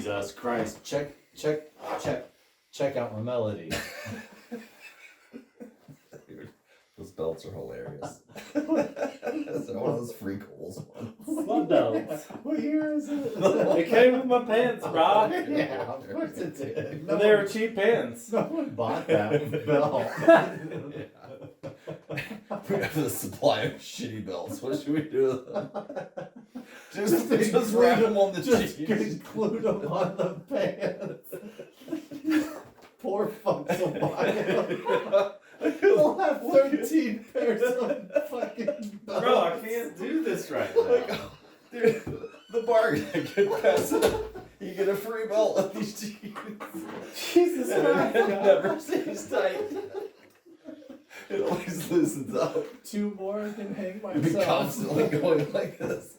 Jesus Christ. Check out my melody. Dude, those belts are hilarious. It's one of those free coals ones. What belts? What year is it? It came with my pants, bro. Yeah, of course it did. And they were cheap pants. No one bought that belt. We have a supply of shitty belts. What should we do with them? Just wrap them on the Just jeans. include them on the pants. Poor fucks will buy them. We'll have 13 pairs of fucking belts. Bro, I can't do this right now. Dude, the bargain. Get past it. You get a free belt with these jeans. Jesus And Christ. it never stays tight. It always loosens up. 2 more I can hang You'd be myself. constantly going like this.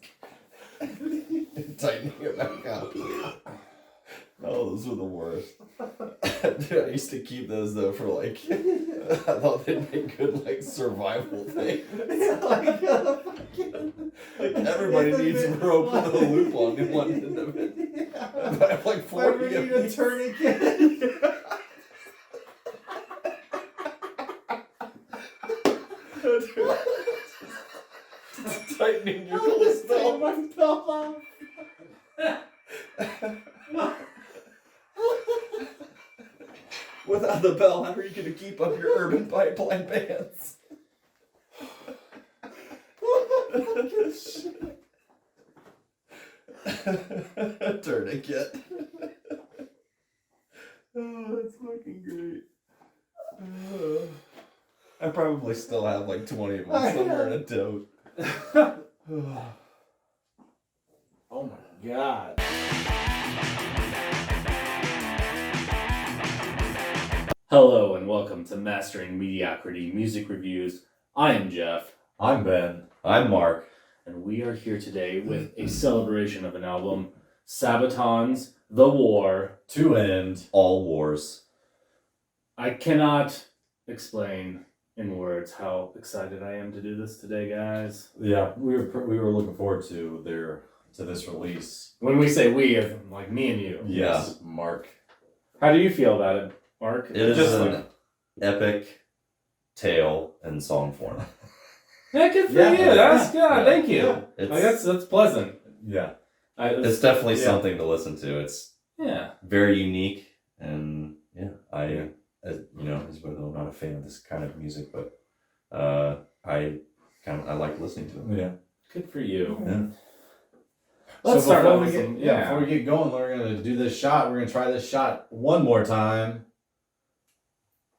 Tightening it back up. Oh, those were the worst. Dude, I used to keep those though for like, I thought they'd make good like survival things. Like Everybody needs a rope with a loop on in one end of it. Yeah. I have like 40 Ever of need a these. tourniquet? Tightening your I'll just take belt. my belt off. Without the bell, how are you going to keep up your urban pipeline pants? Fucking shit. Tourniquet. Oh, that's fucking great. I probably still have like 20 of them somewhere in a tote. Oh my god. Hello and welcome to Mastering Mediocrity Music Reviews. I am Jeff, I'm Ben. I'm Mark. and we are here today with a celebration of an album, Sabaton's The War. To end. All wars. I cannot explain in words how excited I am to do this today, guys. Yeah, we were looking forward to this release. When we say we, it's like me and you. Yes, Mark. How do you feel about it, Mark? It is Just an epic tale in song form. yeah, good for Yeah. you. That's good. Yeah. Thank you. Yeah. It's, Like, that's pleasant. Yeah, it's definitely yeah. something to listen to. It's Yeah. very unique, and as you know, as well, I'm not a fan of this kind of music, but I like listening to it. yeah. Good for you. Yeah. Let's So start before off we with get, some, before we get going, we're gonna do this shot. We're gonna try this shot one more time.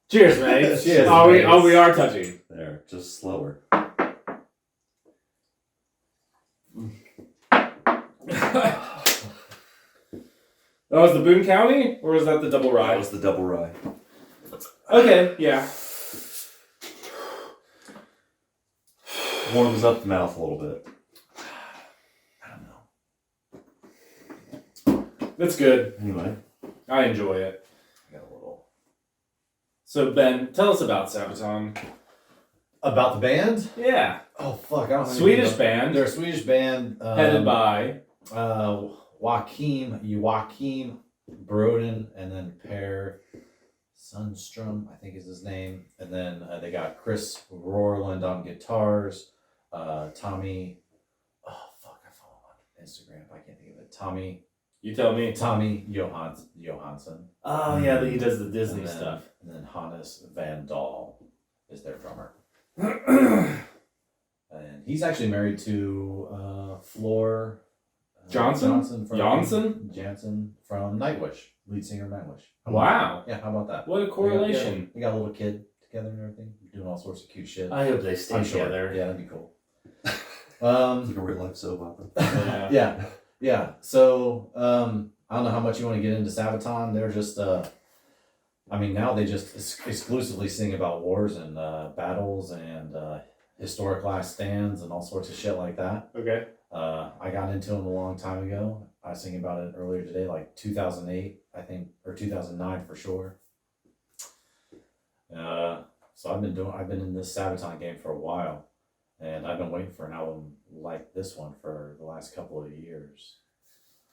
Cheers, mate. Cheers, Oh, mates. we are touching. There, just slower. That was the Boone County, or was that the double That rye? was the double rye. Okay, yeah. Warms up the mouth a little bit. I don't know. That's good. Anyway, I enjoy it. I got a little So, Ben, tell us about Sabaton. about the band. Yeah. Oh fuck! I don't know. Swedish band. They're a Swedish band Headed by. Joachim Broden, and then Per Sundstrom, I think is his name. And then they got Chris Rorland on guitars. Tommy, oh fuck, I follow him on Instagram. I can't think of it. Tommy You tell me. Johansson. Oh, yeah, he does the Disney And then- stuff. And then Hannes Van Dahl is their drummer. And he's actually married to Floor Johnson? Jansen from Nightwish, lead singer of Nightwish. Wow. Yeah, how about that? What a correlation. We got a little kid together and everything, doing all sorts of cute shit. I hope they stay I'm sure. together. Yeah, that'd be cool. like a real life soap opera. Yeah. Yeah. So, I don't know how much you want to get into Sabaton. They're just, now they just exclusively sing about wars and battles and historic last stands and all sorts of shit like that. Okay. I got into them a long time ago. I was thinking about it earlier today, like 2008, I think, or 2009 for sure. So I've been in this Sabaton game for a while, and I've been waiting for an album like this one for the last couple of years.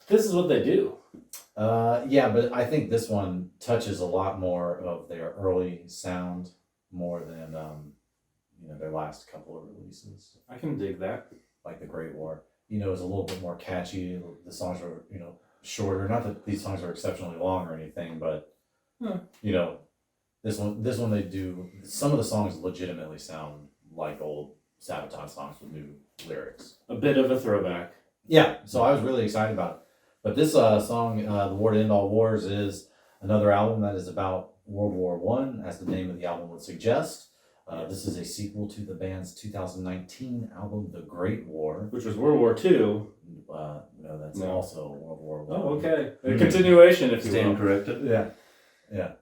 This is what they do. Yeah, but I think this one touches a lot more of their early sound more than their last couple of releases, I can dig that. like the Great War. It's a little bit more catchy. The songs are shorter. Not that these songs are exceptionally long or anything, but this one they do. Some of the songs legitimately sound like old Sabaton songs with new lyrics. A bit of a throwback. Yeah, so I was really excited about it. But this song, "The War to End All Wars," is another album that is about World War One, as the name of the album would suggest. This is a sequel to the band's 2019 album, "The Great War." Which was World War II. No, that's No. also World War One. Oh, okay. A continuation, if you will. Stand corrected. Yeah.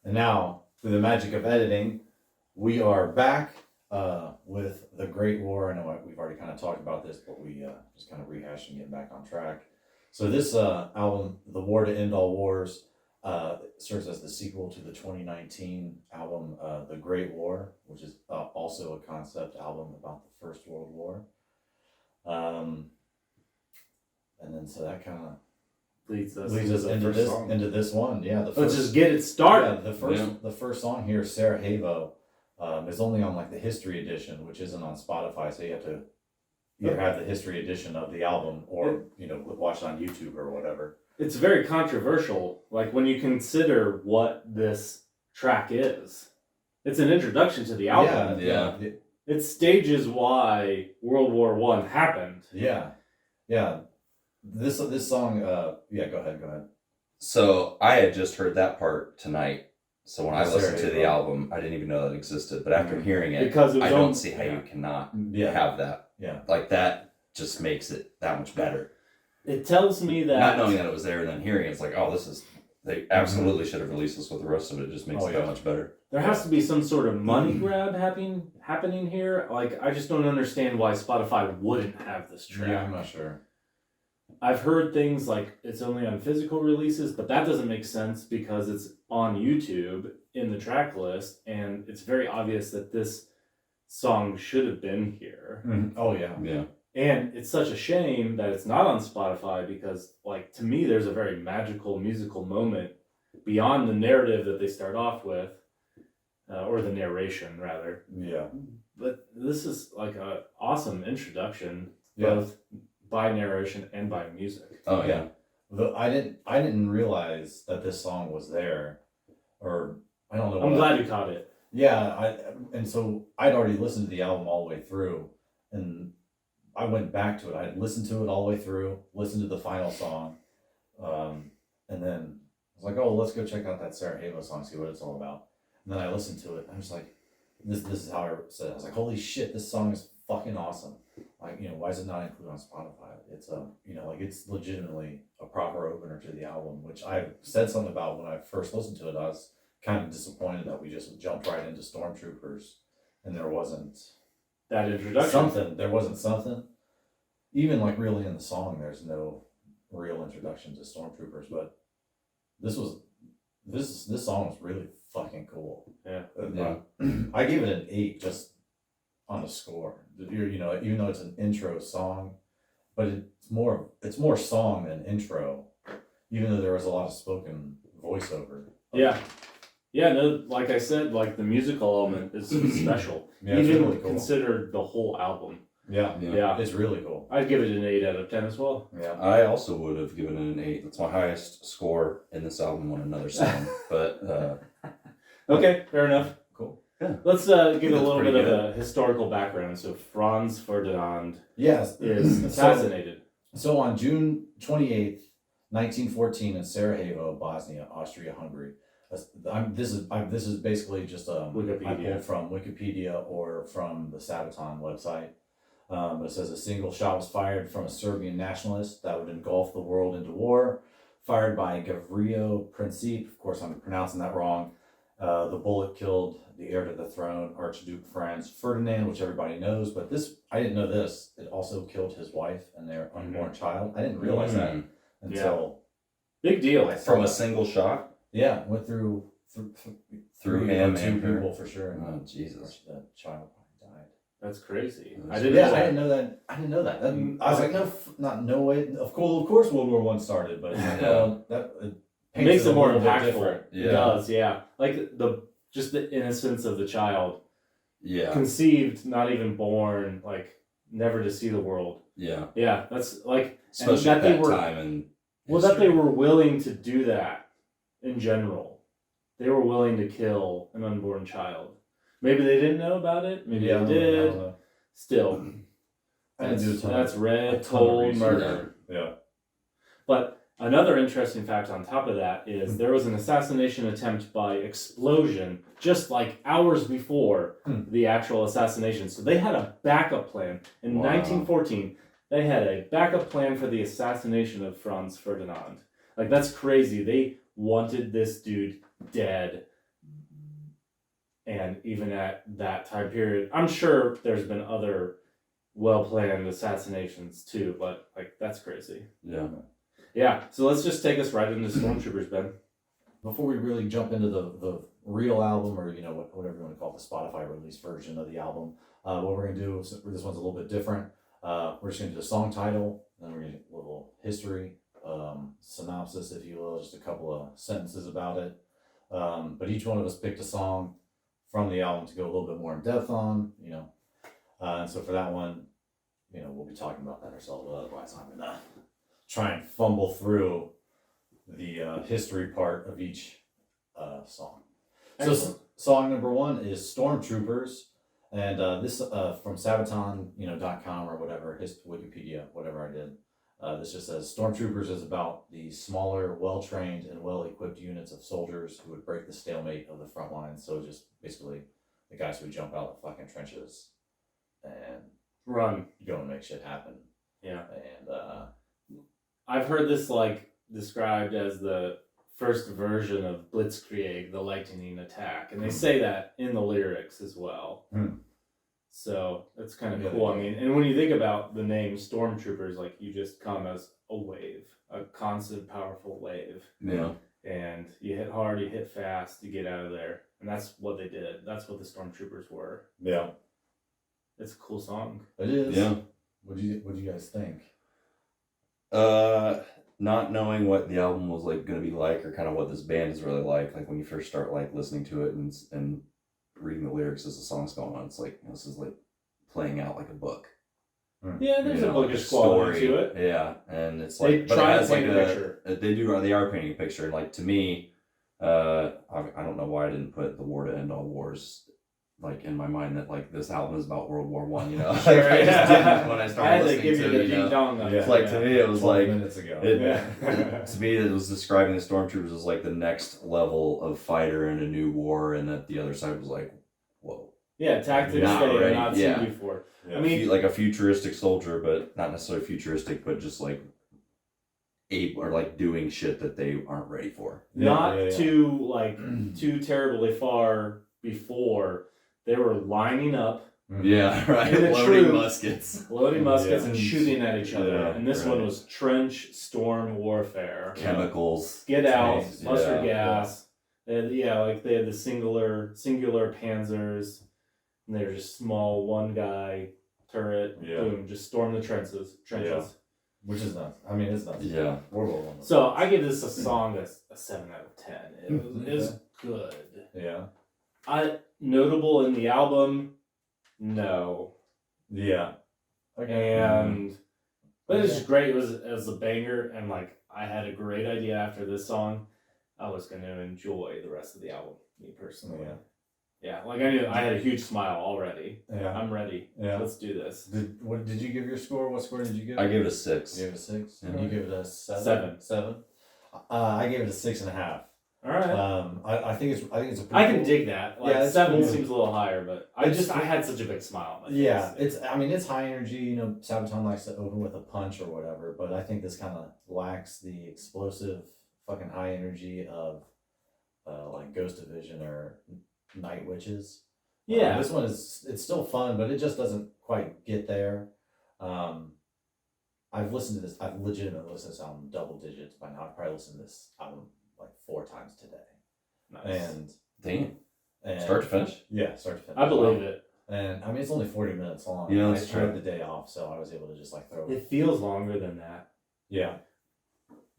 And now, through the magic of editing, we are back with The Great War. I know we've already kind of talked about this, but we just kind of rehash and get back on track. So this album, "The War to End All Wars," serves as the sequel to the 2019 album, "The Great War," which is also a concept album about the First World War. And then so that kind of Leads us into this one. Yeah, Let's just get it started. Yeah, the first song here, "Sarajevo," is only on like the history edition, which isn't on Spotify, so you have to either have the history edition of the album or watch it on YouTube or whatever. It's very controversial. Like when you consider what this track is, it's an introduction to the album. Yeah. It stages why World War One happened. Yeah. This song. Yeah. Go ahead. So I had just heard that part tonight. So when I listened to Sarajevo. the album, I didn't even know that existed. But after hearing it, Because it was I don't on- see how you cannot Yeah. have that. Yeah. Like that just makes it that much better. It tells me that Not knowing that it was there and then hearing it, it's like, oh, they absolutely should have released this with the rest of it. It just makes Oh, it yeah. that much better. there has to be some sort of money grab happening here. Like I just don't understand why Spotify wouldn't have this track. Yeah, I'm not sure. I've heard things like it's only on physical releases, but that doesn't make sense because it's on YouTube in the track list, and it's very obvious that this song should have been here. Oh yeah. Yeah. And it's such a shame that it's not on Spotify because, like, to me, there's a very magical musical moment beyond the narrative that they start off with, or the narration, rather. Yeah. But this is like an awesome introduction, Yeah. both by narration and by music. Oh yeah. I didn't realize that this song was there, or I don't know. I'm glad you caught it. Yeah, and so I'd already listened to the album all the way through, and I went back to it. I listened to it all the way through, listened to the final song, and then I was like, "Oh, let's go check out that Sarajevo song, see what it's all about." And then I listened to it, and I was like, "This is how I said it." I was like, "Holy shit, this song is fucking awesome!" Like, why is it not included on Spotify? It's it's legitimately a proper opener to the album, which I said something about when I first listened to it. I was kind of disappointed that we just jumped right into Stormtroopers, and there wasn't That introduction. There wasn't something. Even like really in the song, there's no real introduction to Stormtroopers, but this song was really fucking cool. Yeah. I give it an 8 just on the score. Even though it's an intro song, but it's more song than intro. Even though there was a lot of spoken voiceover. Yeah. Yeah, no, like I said, like the musical element is special. Yeah, it's Even really cool. considered the whole album. Yeah, Yeah. it's really cool. I'd give it an 8 out of 10 as well. Yeah. I also would have given it an 8. That's my highest score in this album on another song. But Okay, fair enough. Cool. Yeah. Let's give a That's little pretty bit good. of a historical background. So Franz Ferdinand Yes. is assassinated. So on June 28th, 1914 in Sarajevo, Bosnia, Austria-Hungary. This is basically just I Wikipedia. pulled from Wikipedia or from the Sabaton website. It says a single shot was fired from a Serbian nationalist that would engulf the world into war, fired by Gavrilo Princip. Of course, I'm pronouncing that wrong. The bullet killed the heir to the throne, Archduke Franz Ferdinand, which everybody knows. But I didn't know this. It also killed his wife and their unborn child. I didn't realize that until Big deal. I saw from a that. single shot Yeah, went through through three him or two and her. people for sure. Oh Jesus! The child probably died. That's crazy. That's I didn't Yeah, know I that. didn't know that. I didn't know that. I was like, no way. Of course, World War One started, but that It paints makes it a more little bit impactful. different. It does, yeah. Like just the innocence of the child. Yeah. Conceived, not even born, like never to see the world. Yeah. Yeah, that's like Especially that at they that were time and that they were willing to do that in general. They were willing to kill an unborn child. Maybe they didn't know about it. Maybe Yeah, they I did. don't know. Still, I didn't do a ton of- that's a red ton of cold research. murder. Yeah. But another interesting fact on top of that is there was an assassination attempt by explosion just like hours before the actual assassination. So they had a backup plan. In 1914, they had a backup plan for the assassination of Franz Ferdinand. Like, that's crazy. They wanted this dude dead. And even at that time period, I'm sure there's been other well-planned assassinations too, but like, that's crazy. Yeah. Yeah, so let's just take us right into Stormtroopers, Ben. Before we really jump into the real album, or whatever you want to call it, the Spotify release version of the album, what we're gonna do is, this one's a little bit different. We're just gonna do the song title, then we're gonna do a little history, synopsis, if you will, just a couple of sentences about it. But each one of us picked a song from the album to go a little bit more in depth on, and so for that one, we'll be talking about that ourselves. Otherwise, I'm gonna try and fumble through the history part of each song. Excellent. So song number 1 is Stormtroopers, and this from Sabaton, .com or whatever, Wikipedia, whatever I did. This just says Stormtroopers is about the smaller, well-trained, and well-equipped units of soldiers who would break the stalemate of the front lines. So just basically the guys who jump out of the fucking trenches and Run. go and make shit happen. Yeah. And I've heard this like described as the first version of Blitzkrieg, the lightning attack, and they say that in the lyrics as well. So that's kind of cool. I mean, and when you think about the name Stormtroopers, like, you just come as a wave, a constant, powerful wave. Yeah. And you hit hard, you hit fast, you get out of there, and that's what they did. That's what the Stormtroopers were. yeah, It's a cool song. it is. Yeah. What do you guys think? Not knowing what the album was like going to be like, or kind of what this band is really like when you first start like listening to it and reading the lyrics as the song's going on, it's like, this is like playing out like a book. Yeah, there's a like bookish quality to it. Yeah, and it's They like, but try it to has paint like a picture. they are painting a picture, and like, to me, I don't know why I didn't put the war to end all wars like in my mind, that like this album is about World War One, Sure, like, I just didn't when I I started had to listening give you the to it, ding dong on It's it. like, to me it was 12 like, minutes ago. to me it was describing the Stormtroopers as like the next level of fighter in a new war, and that the other side was like, whoa. Yeah, tactics Not they ready, have not yeah. seen before. Yeah. I mean, Like a futuristic soldier, but not necessarily futuristic, but just like able, or like doing shit that they aren't ready for. not yeah. too terribly far before, they were lining up, Yeah, right. And the Loading true- muskets, loading muskets, Yeah. and shooting at each other. Yeah, And this right. one was trench storm warfare. chemicals. Get out, Tanks, mustard yeah, gas. And like they had the singular panzers, and they were just small, one guy turret. Yeah. Boom, just storm the trenches. Yeah. Which is nuts. I mean, it's nuts. Yeah. World War One. So I give this a song that's a 7 out of 10. It was good. Yeah. Notable in the album, no. Yeah. And but it was just great. It was a banger, and like, I had a great idea after this song. I was gonna enjoy the rest of the album, me personally. Yeah. Yeah, like, I knew I had a huge smile already. Yeah. I'm ready. Yeah. Let's do this. Did you give your score? What score did you give? I gave it a 6. You gave it a 6. Yeah. And you gave it a 7. 7. 7. I gave it a 6.5. All right. I think it's a pretty I can cool- dig that. Like, Yeah, it's 7 cool. seems a little higher, but I had such a big smile on my face. Yeah, it's high energy. Sabaton likes to open with a punch or whatever, but I think this kind of lacks the explosive, fucking high energy of like Ghost Division or Night Witches. Yeah. This one it's still fun, but it just doesn't quite get there. I've listened to this. I've legitimately listened to this album double digits by now. I've probably listened to this album like 4 times today. Nice. And Damn. and Start to finish? yeah, start to finish. I believe it. And I mean, it's only 40 minutes long. Yeah, I that's had true. the day off, so I was able to just like throw it. It feels longer than that. Yeah.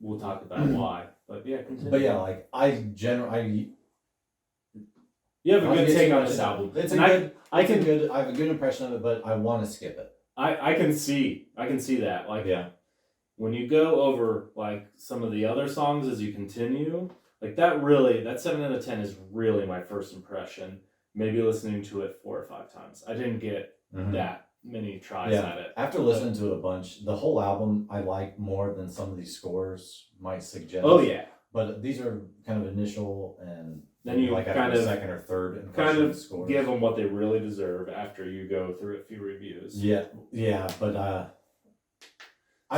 We'll talk about why. But yeah, continue. But yeah, like I generally, you have a Not to good get take too on much this into it. album. It's And a good. I It's a can good. I have a good impression of it, but I want to skip it. I can see that. Like Yeah. when you go over like some of the other songs as you continue, like that 7 out of 10 is really my first impression. Maybe listening to it 4 or 5 times. I didn't get that many tries Yeah. at it. After listening to it a bunch, the whole album I like more than some of these scores might suggest. Oh yeah. But these are kind of initial and Then you like kind after of- second or third Kind impression of scores. give them what they really deserve after you go through a few reviews. Yeah, but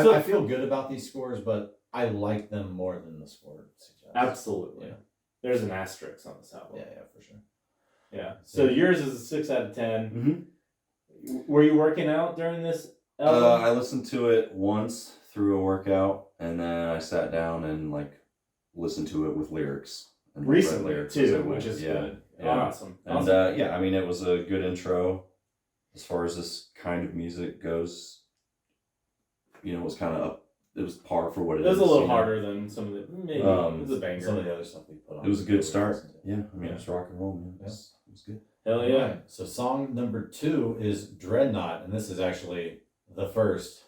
So- I feel good about these scores, but I like them more than the score suggests. Absolutely. Yeah. There's an asterisk on this album. Yeah, for sure. Yeah. So yours is a 6 out of 10. Were you working out during this album? I listened to it once through a workout, and then I sat down and like listened to it with lyrics. And read Recently lyrics as I too, went. which is Yeah. good. Yeah. Awesome. And Awesome. yeah, I mean, it was a good intro as far as this kind of music goes. You know, it was kind of up. It was par for what it It was is. a little you know. harder than some of the maybe. It was a banger. Some of the other stuff we put on. It was a good start. Listen to. Yeah, I mean, Yeah. it's rock and roll, man. It was good. Hell yeah. Alright, so song number 2 is Dreadnought, and this is actually the first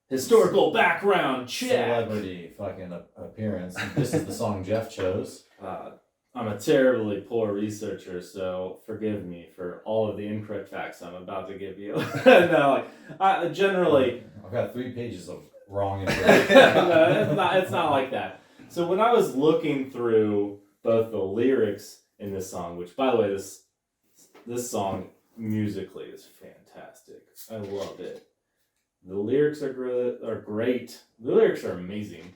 Historical background check. celebrity fucking appearance. This is the song Jeff chose. I'm a terribly poor researcher, so forgive me for all of the incorrect facts I'm about to give you. No, like generally, I've got 3 pages of wrong information. no, it's not like that. So when I was looking through both the lyrics in this song, which by the way, this song musically is fantastic. I love it. The lyrics are great. The lyrics are amazing.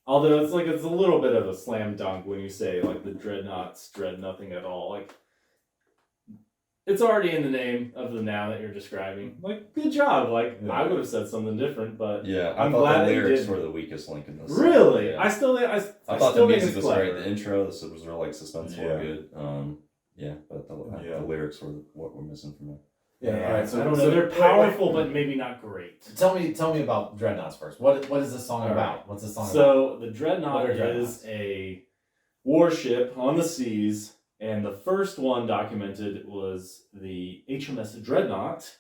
Although it's a little bit of a slam dunk when you say like the Dreadnoughts dread nothing at all. Like it's already in the name of the noun that you're describing. Like good job. Like Yeah. I would have said something different, but Yeah, I I'm thought glad the that you lyrics did. were the weakest link in this. Really, Yeah. I I thought the still think music it's was great. clever. The intro, this was real like suspenseful Yeah. and good. Yeah, but the lyrics were what we're missing from it. Yeah, alright, so I don't know. so- They're wait, powerful, but maybe not great. Tell me about Dreadnoughts first. What is this song All about? What's this song about? So the Dreadnought What are Dreadnoughts? is a warship on the seas, and the first one documented was the HMS Dreadnought,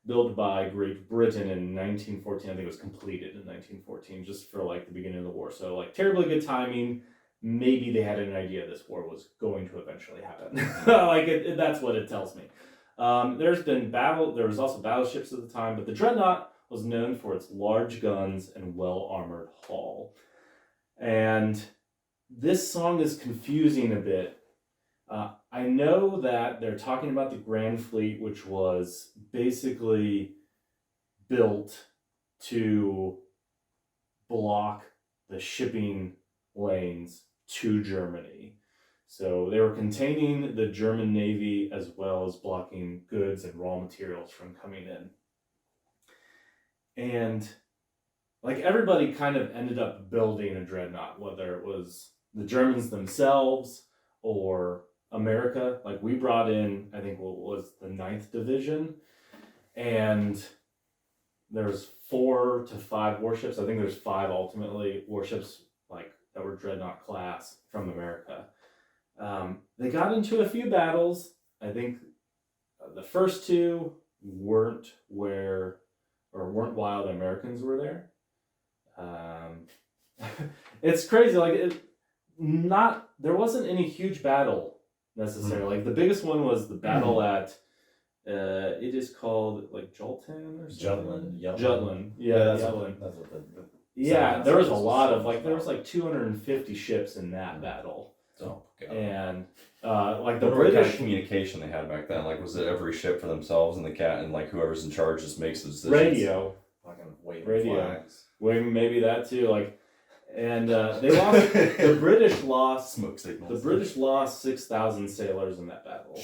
built by Great Britain in 1914. I think it was completed in 1914, just for like the beginning of the war. So like terribly good timing. Maybe they had an idea this war was going to eventually happen. That's what it tells me. There was also battleships at the time, but the Dreadnought was known for its large guns and well-armored hull. And this song is confusing a bit. I know that they're talking about the Grand Fleet, which was basically built to block the shipping lanes to Germany. So they were containing the German Navy as well as blocking goods and raw materials from coming in. And like everybody kind of ended up building a dreadnought, whether it was the Germans themselves or America. Like we brought in, I think what was the 9th Division, and there's 4 to 5 warships. I think there's 5 ultimately warships like that were dreadnought class from America. They got into a few battles. I think the first 2 weren't while the Americans were there. It's crazy. Like there wasn't any huge battle necessarily. Like the biggest one was the battle at it is called like Joltan or something. Jutland. Yeah, that's Jutland. That's what the Yeah, there was a lot of Sounds there was like 250 ships in that battle, Oh god. and like the What kind of British communication they had back then? Like, was it every ship for themselves and the cat and like whoever's in charge just makes the decisions? radio, fucking waving Radio. flags. maybe that too. Like, and they lost. The British lost. Smoke signals. The British lost 6,000 sailors in that battle,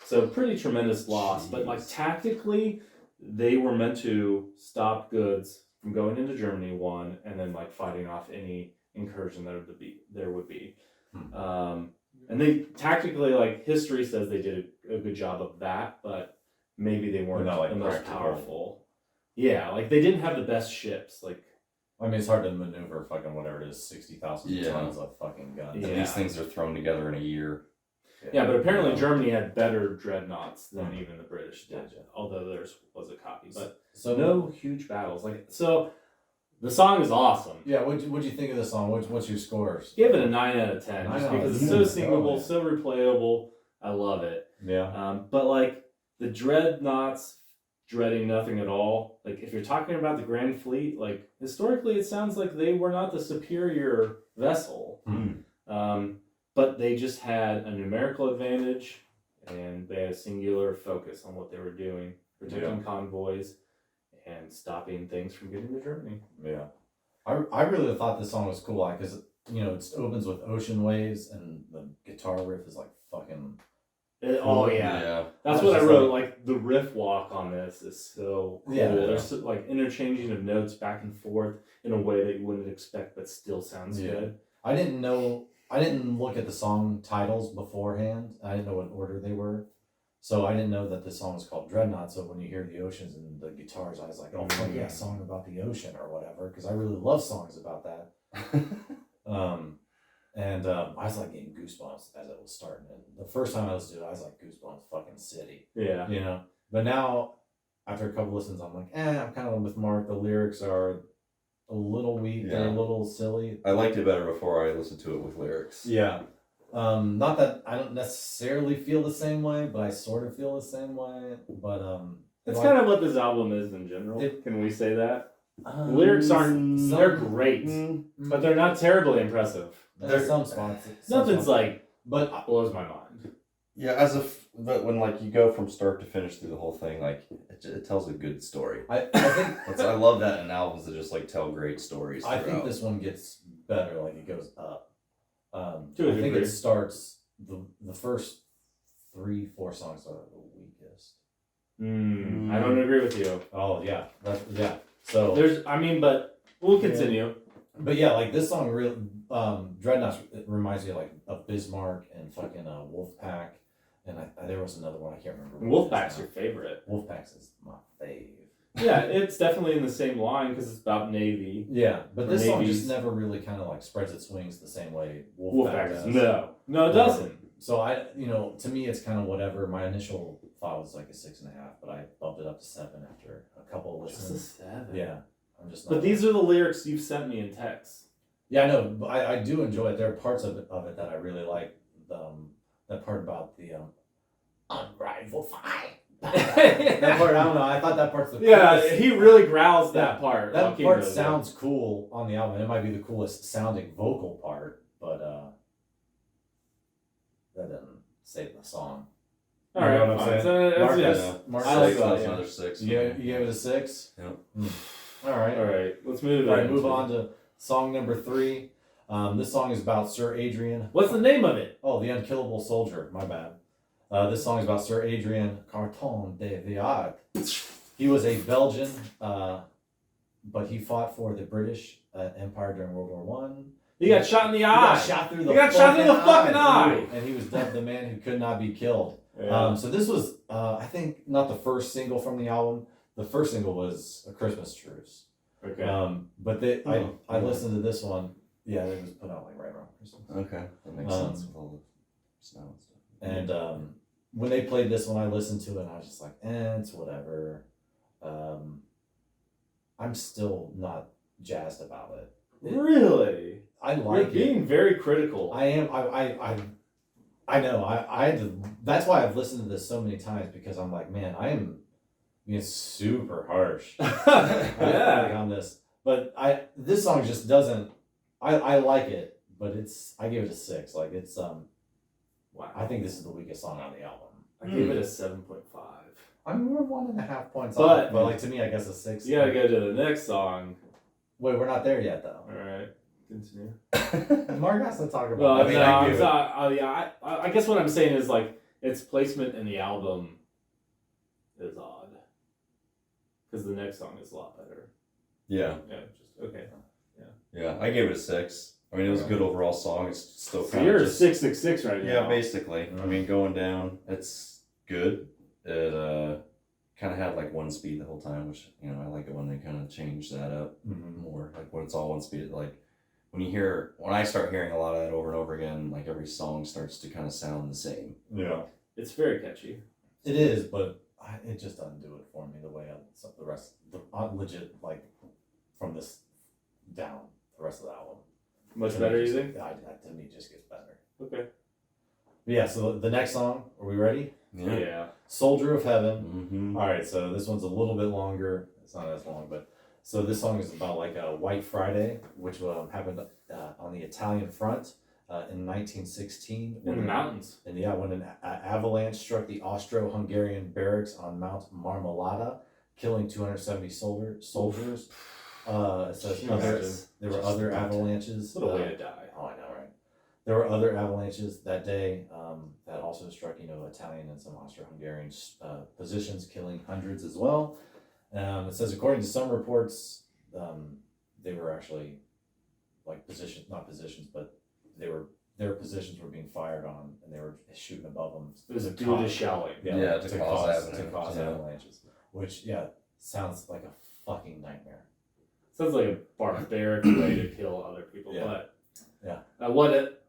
so pretty tremendous loss. But like Jeez. tactically, they were meant to stop goods from going into Germany, one, and then like fighting off any incursion there would be. And they tactically, like, history says they did a good job of that, but maybe they weren't not, like, the most practical. powerful. Yeah, like, they didn't have the best ships. Like, I mean, it's hard to maneuver fucking whatever it is, 60,000 Yeah. tons of fucking guns. Yeah. And these things are thrown together in a year. yeah, but apparently Yeah. Germany had better dreadnoughts than even the British did, although theirs was a copy. But So no huge battles. Like, so the song is awesome. Yeah, what'd you think of the song? What's your scores? Give it a 9 out of 10 9 just out of because it's 10. so singable, Oh, yeah. so replayable. I love it. Yeah. But like the Dreadnoughts dreading nothing at all. Like if you're talking about the Grand Fleet, like historically it sounds like they were not the superior vessel. But they just had a numerical advantage and they had a singular focus on what they were doing, protecting convoys and stopping things from getting to Germany. Yeah. I really thought this song was cool, like, because, you know, it opens with ocean waves and the guitar riff is like fucking. Oh yeah. That's I was what I just wrote. Like the riff walk on this is so cool. Yeah. There's like interchanging of notes back and forth in a way that you wouldn't expect, but still sounds Yeah. good. I didn't look at the song titles beforehand. I didn't know what order they were. So I didn't know that this song was called Dreadnoughts. So when you hear the oceans and the guitars, I was like, oh, fuck yeah, song about the ocean or whatever. Because I really love songs about that. I was like getting goosebumps as it was starting. And the first time I listened to it, I was like, goosebumps fucking city. Yeah. You know? But now, after a couple listens, I'm like, I'm kind of with Mark. The lyrics are a little weak. They're a little silly. I liked it better before I listened to it with lyrics. Yeah. Not that I don't necessarily feel the same way, but I sort of feel the same way. But That's kind of what this album is in general. Can we say that? Lyrics aren't, they're great, but they're not terribly impressive. There's some spots. Nothing's like, but blows my mind. Yeah, but when like you go from start to finish through the whole thing, like it tells a good story. I think I love that in albums that just like tell great stories. I think throughout. this one gets better, like it goes up. I To a think degree. it starts the first 3-4 songs are the weakest. I don't agree with you. Oh yeah, So but we'll continue. But yeah, like this song really, Dreadnoughts, it reminds me of Bismarck and fucking Wolfpack, and there was another one I can't remember. Wolfpack's your favorite. Wolfpack's is my fave. Yeah, it's definitely in the same line because it's about Navy. Yeah, but this song Navy's- just never really kind of like spreads its wings the same way Wolfpack does. No, it doesn't. So to me, it's kind of whatever. My initial thought was like a 6.5, but I bumped it up to 7 after a couple of Just a listens. 7. Yeah, I'm just. Not But these are the lyrics you've sent me in text. Yeah, I know. But I do enjoy it. There are parts of it that I really like. That part about the unrivaled fight. That part, I don't know. I thought that part's the coolest. He really growls that part. That Joaquin part does, sounds cool on the album. It might be the coolest sounding vocal part, but that doesn't save the song. All right, You know what I'm fine. saying? So that's Marcus, yes. Mark, I like Six, that, that's yeah. another 6. You gave it a 6? Yep. All right. All right, let's move All right, on. move on to song number 3. This song is about Sir Adrian. What's the name of it? Oh, the Unkillable Soldier. My bad. This song is about Sir Adrian Carton de Viard. He was a Belgian, but he fought for the British Empire during World War One. He got shot in the He eye. got shot through the He got shot through the fucking eye. And he was dubbed the man who could not be killed. Yeah. So this was, I think, not the first single from the album. The first single was A Christmas Truce. Okay. But I listened to this one. Yeah, it was put out like right around Christmas. Okay, that makes sense with all the snow and stuff. And when they played this one, I listened to it and I was just like, it's whatever. I'm still not jazzed about it. Really? I You're like it. being very critical. I am. I know. I had to. That's why I've listened to this so many times because I'm like, man, I am being super harsh. Yeah. On this, but this song just doesn't. I like it, but I give it a 6. Like it's Wow. I think this is the weakest song on the album. I gave it a 7.5. I mean, we're 1.5 points But- off, but like to me, I guess a 6. You gotta go to the next song. Wait, we're not there yet though. Alright. Continue. Mark has to talk about. Well, it. I guess what I'm saying is like its placement in the album is odd. Because the next song is a lot better. Yeah, Yeah, just okay. yeah. I gave it a 6. I mean, it was a good overall song. It's still So kind you're of a just 666 right now. yeah, basically. I mean, going down, it's good. It kind of had like one speed the whole time, which I like it when they kind of change that up more. Like when it's all one speed, like when I start hearing a lot of that over and over again, like every song starts to kind of sound the same. Yeah. It's very catchy. It is, but it just doesn't do it for me the way the rest. I'm legit like from this down the rest of the album. Much better, you think? To me, it just gets better. Okay. But yeah. So the next song, are we ready? Yeah. Soldier of Heaven. Mm-hmm. All right, so this one's a little bit longer. It's not as long, but so this song is about like a White Friday, which happened on the Italian front in 1916. In the mountains. And when an avalanche struck the Austro-Hungarian barracks on Mount Marmolada, killing 270 soldiers. It says there were other avalanches. What a way to die. Oh, I know, right? There were other avalanches that day that also struck, Italian and some Austro-Hungarian positions, killing hundreds as well. It says, according to some reports, they were actually like not positions, but their positions were being fired on, and they were shooting above them. It was due to shelling. Yeah, to cause avalanches, which sounds like a fucking nightmare. Sounds like a barbaric way to kill other people, but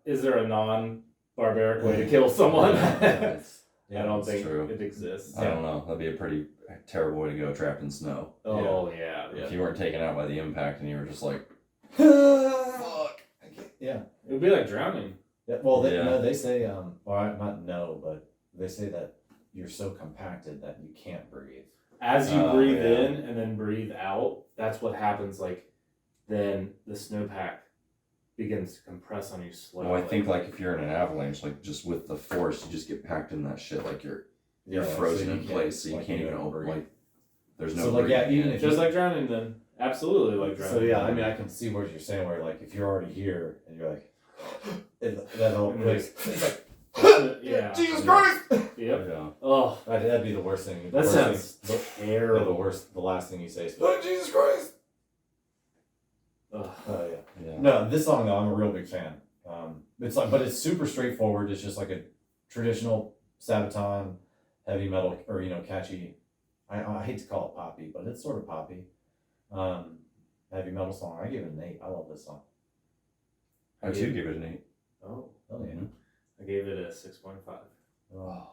is there a non-barbaric way to kill someone? I don't think it exists. I don't know. That'd be a pretty terrible way to go, trapped in snow. Oh yeah. If you weren't taken out by the impact and you were just like, fuck. Yeah. It would be like drowning. Yeah. Well, they say, but they say that you're so compacted that you can't breathe. As you breathe in and then breathe out, that's what happens. Like, then the snowpack begins to compress on you slowly. Well, I think like if you're in an avalanche, like just with the force, you just get packed in that shit. Like you're frozen in place, so you can't even open. Like there's no. So even if just like drowning, then absolutely like drowning. So I mean, I can see what you're saying. Where like if you're already here and you're like, that whole place. Jesus Christ! Yep. Yeah. Oh, that'd be the worst thing. That sounds terrible. The last thing you say is, "Oh, Jesus Christ!" Yeah. No, this song though, I'm a real big fan. But it's super straightforward. It's just like a traditional Sabaton heavy metal, or catchy. I hate to call it poppy, but it's sort of poppy. Heavy metal song. I give it an 8. I love this song. I too give it an 8. Oh yeah. I gave it a 6.5. Oh.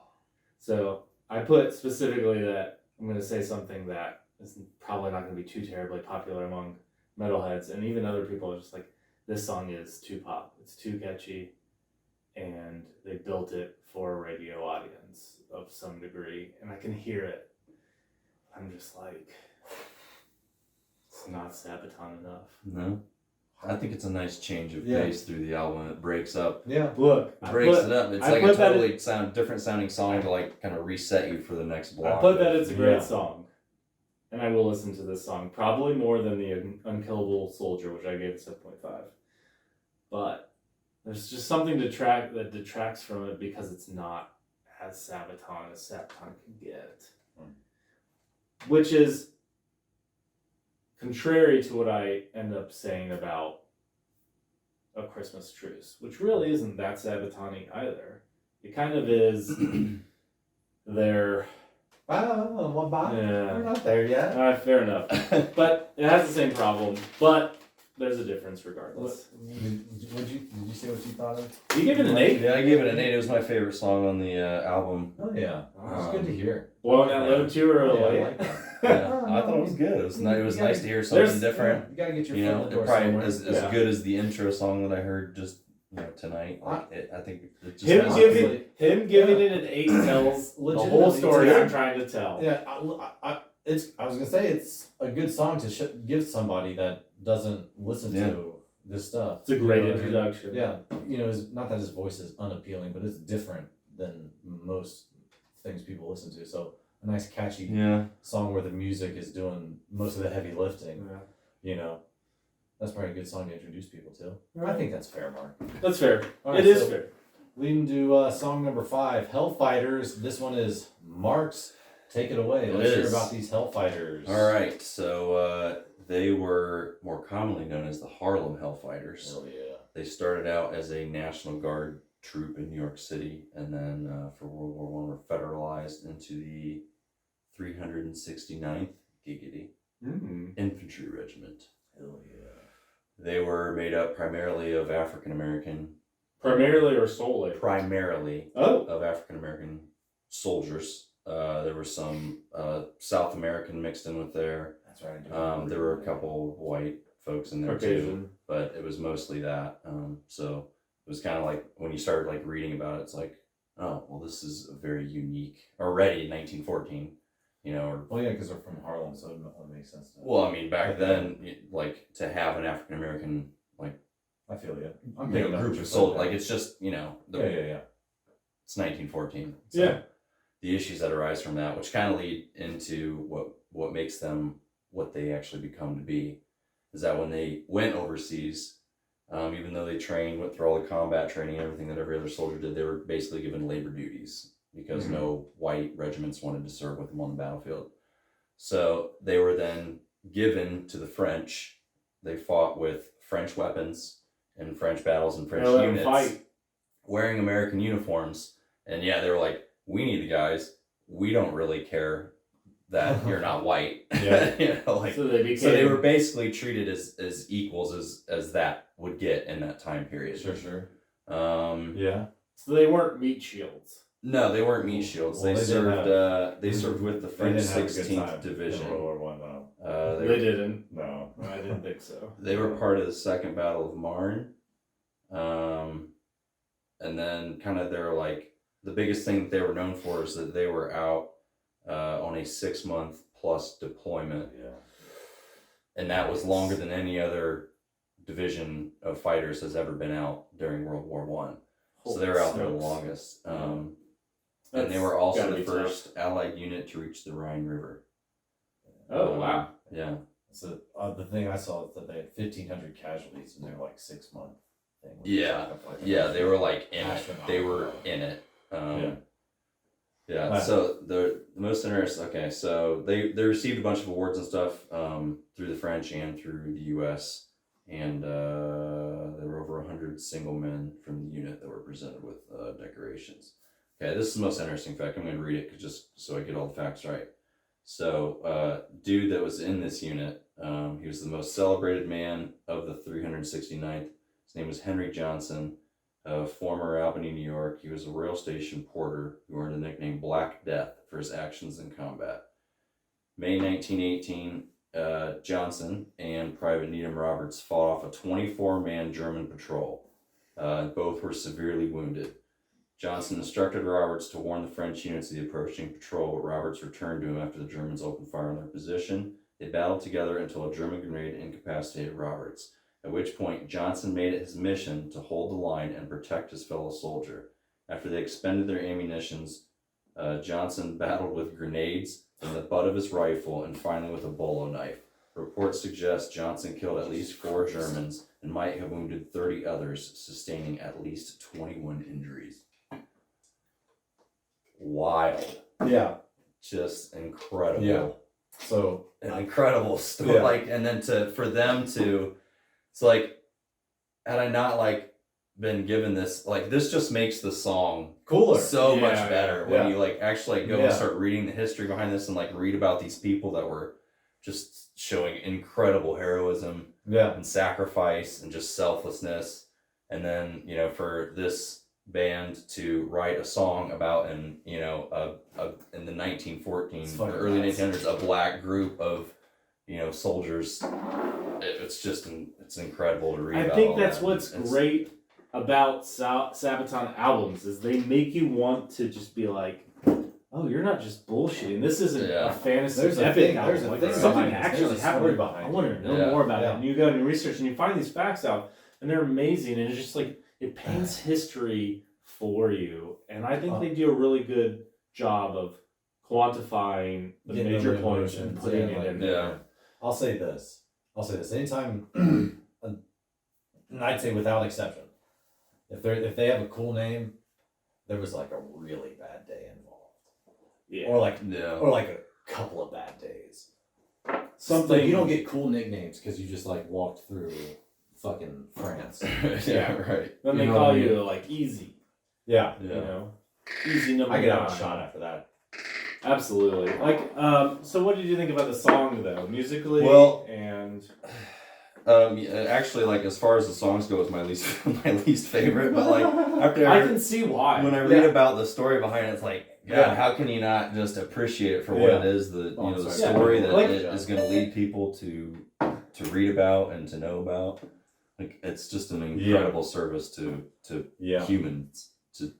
So I put specifically that I'm going to say something that is probably not going to be too terribly popular among metalheads, and even other people are just like, this song is too pop. It's too catchy, and they built it for a radio audience of some degree, and I can hear it. I'm just like, it's not Sabaton enough. No. I think it's a nice change of pace through the album. It breaks up. Yeah. Look, it breaks it up. It's like a totally different sounding song to like kind of reset you for the next block. I put that it's a great song. And I will listen to this song probably more than the Unkillable Soldier, which I gave 7.5. But there's just something that detracts from it because it's not as Sabaton as Sabaton can get. Which is contrary to what I end up saying about A Christmas Truce, which really isn't that Sabaton-y either. It kind of is their... We're not there yet. Fair enough. But it has the same problem, but there's a difference regardless. Did you say what you thought of? You give it an 8? Yeah, I gave it an 8. It was my favorite song on the album. Oh yeah, it's good to hear. Blowing that load too early. I like that. I thought it was good. It was nice to hear something different. You gotta get your foot in the door probably somewhere. as good as the intro song that I heard just tonight. I think it just him giving it an 8 tells the whole story I'm trying to tell. Yeah, I was gonna say it's a good song to give somebody that doesn't listen to this stuff. It's a great introduction. Yeah, it's not that his voice is unappealing, but it's different than most things people listen to. So a nice catchy song where the music is doing most of the heavy lifting. Yeah. That's probably a good song to introduce people to. I think that's fair, Mark. That's fair. Right, it is fair. Leading to song number 5, Hellfighters. This one is Mark's. Take it away. Let's hear about these Hellfighters. All right. So they were more commonly known as the Harlem Hellfighters. Oh, yeah. they started out as a National Guard troop in New York City, and then for World War One were federalized into the 369th Giggity Infantry Regiment. Hell yeah. They were made up primarily of African American. Primarily or solely? Primarily of African American soldiers. There were some South American mixed in with there. That's right. There were a couple white folks in there Caucasian. too, but it was mostly that. So it was kind of like when you started like reading about it, it's like, oh, well, this is a very unique already 1914, you know. Or, well, yeah, because they're from Harlem, so it makes sense. well, I mean, back then, like to have an African American like I feel you. group of soldiers, like it's just yeah. It's 1914. So Yeah. the issues that arise from that, which kind of lead into what makes them what they actually become to be, is that when they went overseas, even though they went through all the combat training and everything that every other soldier did, they were basically given labor duties because no white regiments wanted to serve with them on the battlefield. So they were then given to the French. They fought with French weapons in French battles and French units, wearing American uniforms. And yeah, they were like, we need the guys. We don't really care that you're not white. Yeah. You know, like, so they were basically treated as equals as that would get in that time period. Sure. Yeah. So they weren't meat shields. No, they weren't meat shields. Well, they served with the French 16th Division. World War I, They didn't. no. I didn't think so. They were part of the Second Battle of Marne. And then kind of their like the biggest thing that they were known for is that they were out on a 6-month plus deployment. Yeah. And that was longer than any other division of fighters has ever been out during World War One. So they were out there the longest. And they were also the first Allied unit to reach the Rhine River. Oh, wow. Yeah. So the thing I saw is that they had 1,500 casualties in their like 6-month thing. Yeah. Yeah, they were like in it. They were in it. Yeah. So the most interesting. Okay, so they received a bunch of awards and stuff through the French and through the U.S. And there were over 100 single men from the unit that were presented with decorations. Okay, this is the most interesting fact. I'm going to read it just so I get all the facts right. So, dude that was in this unit, he was the most celebrated man of the 369th. His name was Henry Johnson, former Albany, New York. He was a rail station porter who earned the nickname Black Death for his actions in combat. May 1918, Johnson and Private Needham Roberts fought off a 24-man German patrol. Both were severely wounded. Johnson instructed Roberts to warn the French units of the approaching patrol, but Roberts returned to him after the Germans opened fire on their position. They battled together until a German grenade incapacitated Roberts, at which point Johnson made it his mission to hold the line and protect his fellow soldier. After they expended their ammunitions, Johnson battled with grenades and the butt of his rifle and finally with a bolo knife. Reports suggest Johnson killed at least 4 Germans and might have wounded 30 others, sustaining at least 21 injuries. Wild. Yeah. Just incredible. Yeah. So an incredible story. Yeah. Like, and then for them to, it's like, had I not like been given this, like this just makes the song cooler, so much better when you like actually go and Yeah. start reading the history behind this and like read about these people that were just showing incredible heroism and sacrifice and just selflessness. And then, you know, for this band to write a song about in the 1914 or early 1900s a black group of soldiers, it's incredible to read. I about think all that's that. what's great about Sabaton albums is they make you want to just be like, oh, you're not just bullshitting. This isn't a fantasy There's a epic thing. album. There's a Like, thing something behind this. actually There's a happened. story behind I want to know Yeah. more about it. Yeah. And you go and you research and you find these facts out, and they're amazing. And it's just like it paints history for you. And I think they do a really good job of quantifying the Getting major the points and emotions, putting yeah, it in like- there. Yeah. I'll say this. Anytime, and I'd say without exception, if they have a cool name, there was like a really bad day involved, Yeah. or like a couple of bad days. Something you don't get cool nicknames because you just like walked through fucking France. Yeah, right. Then they You know call what I you mean? like easy. Yeah. You know, easy number I get out 9. a shot after that. Absolutely. Like, so what did you think about the song though, musically? Well- and Yeah, actually, like as far as the songs go, it's my least favorite. But like after I can see why. when I read about the story behind it, it's like, God, Yeah. how can you not just appreciate it for what it is? The Oh, I'm the sorry. story Yeah. that Like- it is going to lead people to read about and to know about. Like it's just an incredible service to Yeah. humans to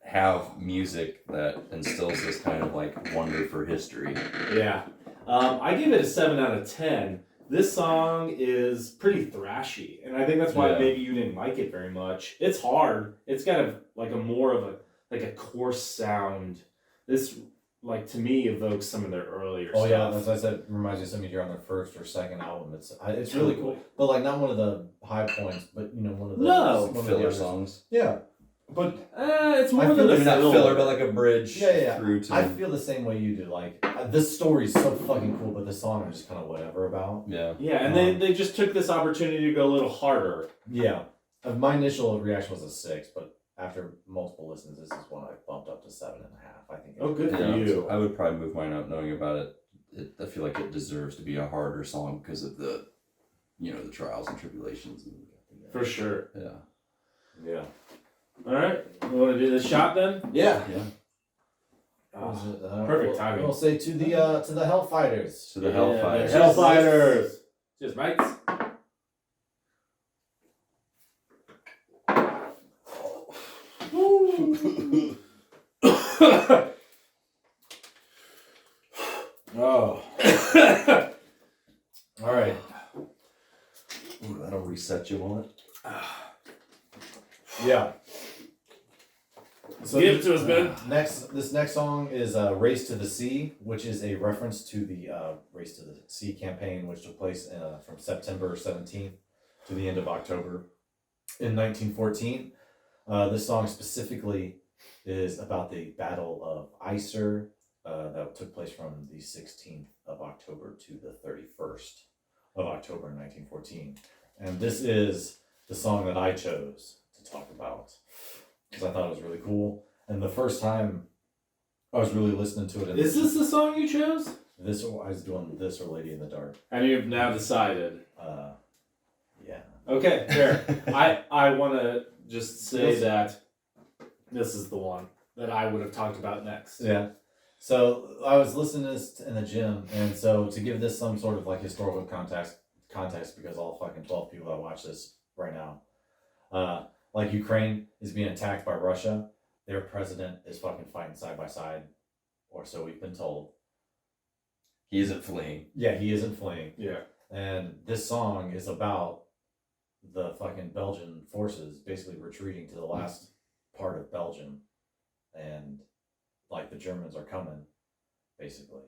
have music that instills this kind of like wonder for history. Yeah. I give it a 7 out of 10. This song is pretty thrashy, and I think that's why Yeah. maybe you didn't like it very much. It's hard. It's got a more of a coarse sound. This, like, to me, evokes some of their earlier Oh stuff. yeah, as I said, reminds me of something here on their first or second album. It's really cool, but like not one of the high points, but you know one of the No. one of the Filler others. songs. Yeah, but It's more I than feel a Maybe not filler. filler, but like a bridge Yeah. through to I feel the same way you do. Like this story's so fucking cool, but the song I'm just kind of whatever about. yeah. Yeah, and they just took this opportunity to go a little harder. Yeah, my initial reaction was a 6, but after multiple listens, this is one I bumped up to 7.5. I think. Oh, good for Yeah, you. I would probably move mine up knowing about it. I feel like it deserves to be a harder song because of the, the trials and tribulations. For sure. Yeah. Yeah. All right, we want to do this shot then? Yeah. Yeah. What was it? Perfect timing. We'll say to the Hellfighters. To the Hellfighters. Hellfighters. Cheers, mates. Oh. All right. Ooh, that'll reset you on it. Yeah. So Give it to us, man. This next song is "Race to the Sea," which is a reference to the Race to the Sea campaign, which took place from September 17th to the end of October in 1914. This song specifically is about the Battle of Iser that took place from the 16th of October to the 31st of October in 1914. And this is the song that I chose to talk about because I thought it was really cool. And the first time I was really listening to it, Is this the song you chose? this? I was doing this or Lady in the Dark. And you've now decided. Yeah. Okay, fair. I want to just say that this is the one that I would have talked about next. Yeah. So I was listening to this in the gym, and so to give this some sort of like historical context, because all fucking 12 people that watch this right now, like Ukraine is being attacked by Russia, their president is fucking fighting side by side, or so we've been told. He isn't fleeing. Yeah, he isn't fleeing. Yeah. And this song is about the fucking Belgian forces basically retreating to the last part of Belgium, and like the Germans are coming, basically.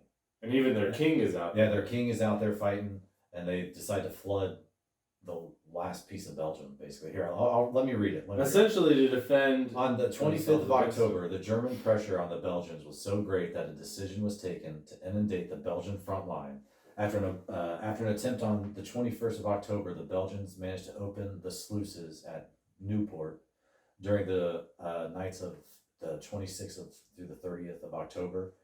And even their king is out there. Yeah, their king is out there fighting, and they decide to flood the last piece of Belgium, basically. Here, let me read it. Essentially to defend. On the 25th of October, the German pressure on the Belgians was so great that a decision was taken to inundate the Belgian front line. After an attempt on the 21st of October, the Belgians managed to open the sluices at Newport during the nights of the 26th through the 30th of October.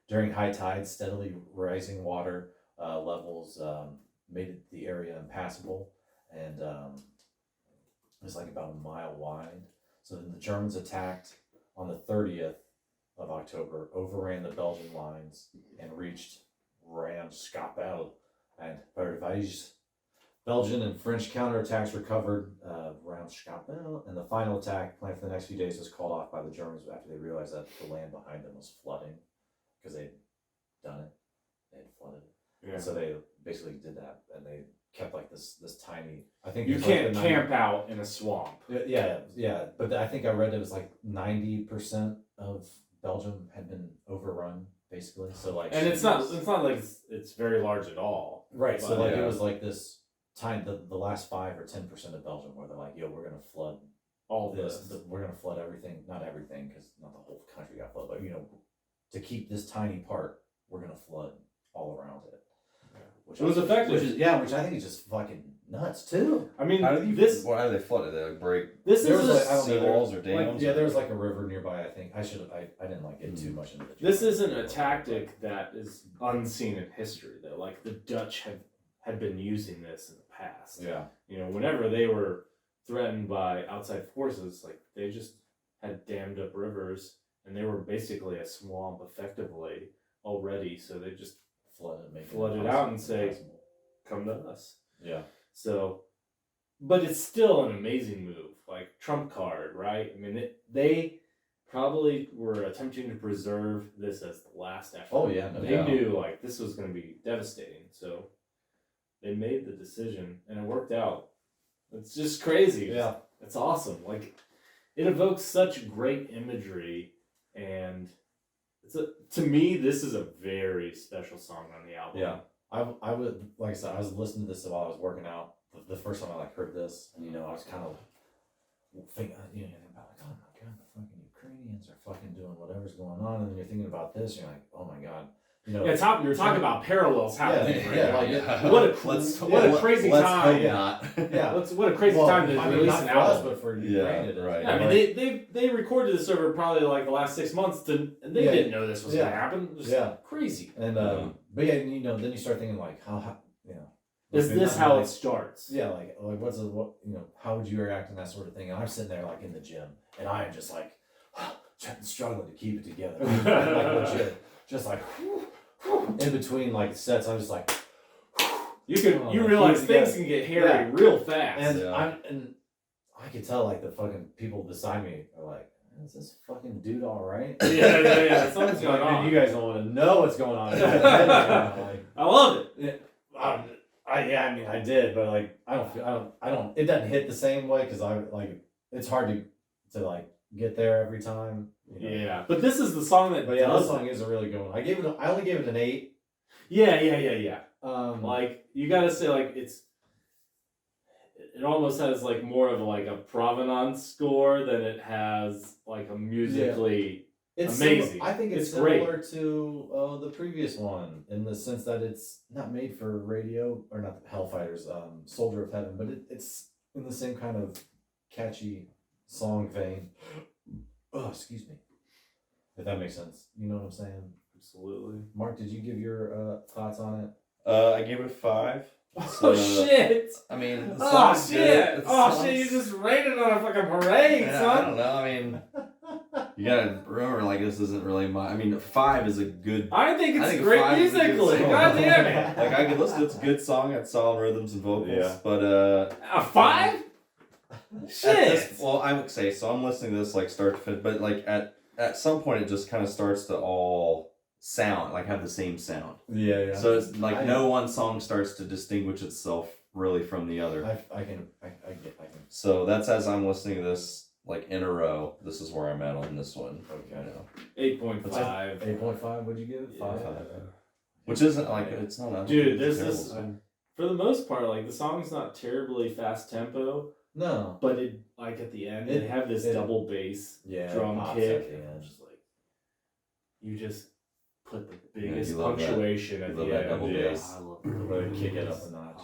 During high tides, steadily rising water levels made the area impassable, and it was like about a mile wide. So then the Germans attacked on the 30th of October, overran the Belgian lines, and reached Ramskapelle and Pervage. Belgian and French counterattacks recovered Ramskapelle, and the final attack planned for the next few days was called off by the Germans after they realized that the land behind them was flooding because they'd done it. They had flooded it. Yeah. And so they basically did that, and they kept like this tiny. I think You it's can't like the camp out in a swamp. Yeah, but I think I read it was like 90% of Belgium had been overrun, basically. So like, And it's not like it's very large at all. right. So but, like yeah. it was like this time, the last 5 or 10% of Belgium, where they're like, yo, we're gonna flood All this. this. We're gonna flood everything, not everything, because not the whole country got flooded, but to keep this tiny part, we're gonna flood all around it. It was effective. Which I think is just fucking nuts too. I mean, How do they flood it? They like break this There is was, like, I don't know, seawalls or dams? Like, yeah, there was like a river nearby. I think I didn't like get too much into the. This isn't a tactic that is unseen in history, though. Like the Dutch had been using this in the past. Yeah. You know, whenever they were threatened by outside forces, like they just had dammed up rivers, and they were basically a swamp effectively already. So they just flood it out and say, "Come to us." Yeah. So, but it's still an amazing move, like trump card, right? I mean, they probably were attempting to preserve this as the last effort. Oh yeah. No They doubt. knew like this was going to be devastating, so they made the decision, and it worked out. It's just crazy. Yeah. It's awesome. Like it evokes such great imagery, and to me, this is a very special song on the album. Yeah. I would, like I said, I was listening to this while I was working out. The first time I like heard this, and I was kind of thinking, about like, oh my god, the fucking Ukrainians are fucking doing whatever's going on, and then you're thinking about this, and you're like, oh my god, You're talking about parallels happening. What a crazy time! Yeah. What a crazy time to release not an for us, album. but for Ukraine, it is. right. Yeah, I mean, they recorded this over probably like the last 6 months, and they didn't know this was going to happen. It was crazy. And but yeah, then you start thinking like, how is this how it starts? Yeah, like how would you react and that sort of thing? And I'm sitting there like in the gym, and I am just like struggling to keep it together, like legit, just like in between like sets. I'm just like, you realize things can get hairy real fast, and I could tell like the fucking people beside me are like, is this fucking dude all right? Yeah. Something's going on. You guys don't want to know what's going on. I love it. I did, but like, I don't. It doesn't hit the same way because it's hard to like get there every time. Yeah, but this is the song that. But yeah, this song is a really good one. I only gave it an 8. Yeah. Like you gotta say, like it almost has like more of like a provenance score than it has like a musically. It's amazing. I think it's similar to the previous one in the sense that it's not made for radio, or not Hellfighters, Soldier of Heaven, but it's in the same kind of catchy song vein. Oh, excuse me. If that makes sense. You know what I'm saying? Absolutely. Mark, did you give your thoughts on it? I gave it a 5. Oh shit! I mean, oh shit! You just rated on a fucking parade, son. I don't know. I mean, you gotta remember, like, this isn't really my. I mean, 5 is a good. I think it's great musically. God damn it! Like I could listen to it's a good song, had solid rhythms and vocals, but a 5? Shit. I would say so. I'm listening to this like start to finish, but like at some point it just kind of starts to all sound like have the same sound. Yeah. So it's like no one song starts to distinguish itself really from the other. I can. So that's as I'm listening to this like in a row. This is where I'm at on this one. Okay. 8.5. 8.5. Would you give it? 5. Which isn't like it's not. Dude, there's this. For the most part, like the song's not terribly fast tempo. No. But it like at the end they have this double bass drum kick. Just like you just put the biggest punctuation at the end. Double bass. I love Really kick it up a notch.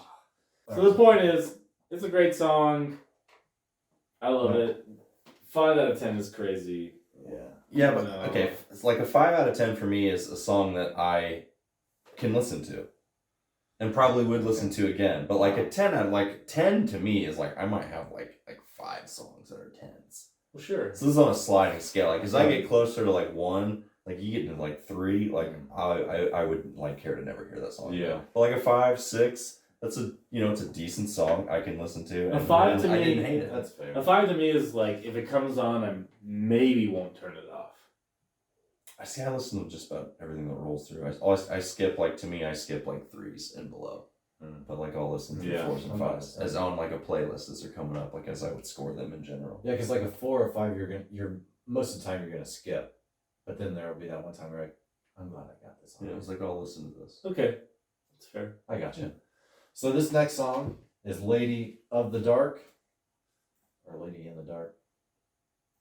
So the point is, it's a great song. I love it. 5 out of 10 is crazy. Yeah, but okay, it's like a 5 out of 10 for me is a song that I can listen to. And probably would listen to again, but like a 10 to me is like I might have like 5 songs that are 10s. Well, sure. So this is on a sliding scale. Like as I get closer to like 1, like you get to like 3, like I would like care to never hear that song. Yeah. But like a 5, 6, that's it's a decent song I can listen to. A 5 to me, I didn't hate it. That's fair. A 5 to me is like if it comes on, I maybe won't turn it off. I listen to just about everything that rolls through. I skip like 3s and below. But like I'll listen to 4s and 5s as on like a playlist as they're coming up, like as I would score them in general. Yeah, because like a 4 or 5, you're most of the time you're gonna skip, but then there will be that one time where I'm glad I got this on. Yeah, it's like I'll listen to this. Okay, that's fair. I got you. So this next song is "Lady of the Dark," or "Lady in the Dark."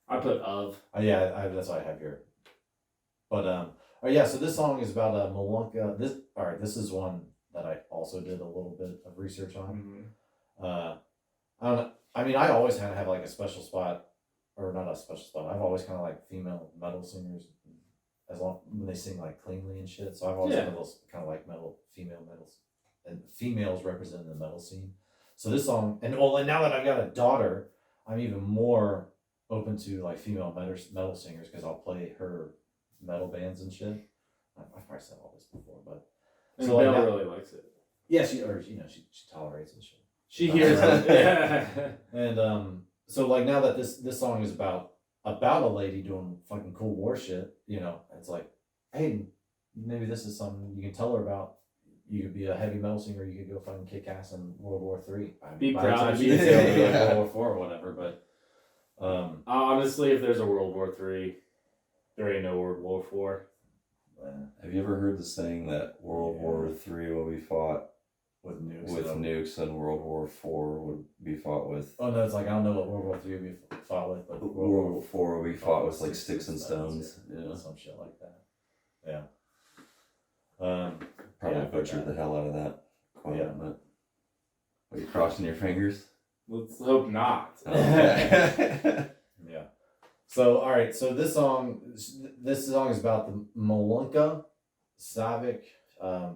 I put of. That's what I have here. But so this song is about Malunka. This is one that I also did a little bit of research on. I don't know. I mean, I always had to have like a special spot, or not a special spot. I've always kind of like female metal singers, as long when they sing like cleanly and shit. So I've always had those kind of like female metals, and females representing the metal scene. So this song, and now that I've got a daughter, I'm even more open to like female metal singers because I'll play her metal bands and shit. I've probably said all this before, but And Belle really likes it. yeah, she tolerates and shit. She hears it. Yeah. And so like now that this song is about a lady doing fucking cool war shit, it's like, hey, maybe this is something you can tell her about. You could be a heavy metal singer. You could go fucking kick ass in World War III. Be proud. She didn't say like World War IV or whatever, but honestly, if there's a World War III, there ain't no World War IV. Have you ever heard the saying that World War III will be fought with nukes and World War IV would be fought with? Oh no, it's like I don't know what World War III would be fought with, but World War IV will be fought with like sticks and stones. Yeah, some shit like that. Yeah. Probably Yeah, butchered the hell out of that quote, Yeah. but are you crossing your fingers? Let's hope not. Okay. Yeah. So all right. So this song is about the Molunka Savic.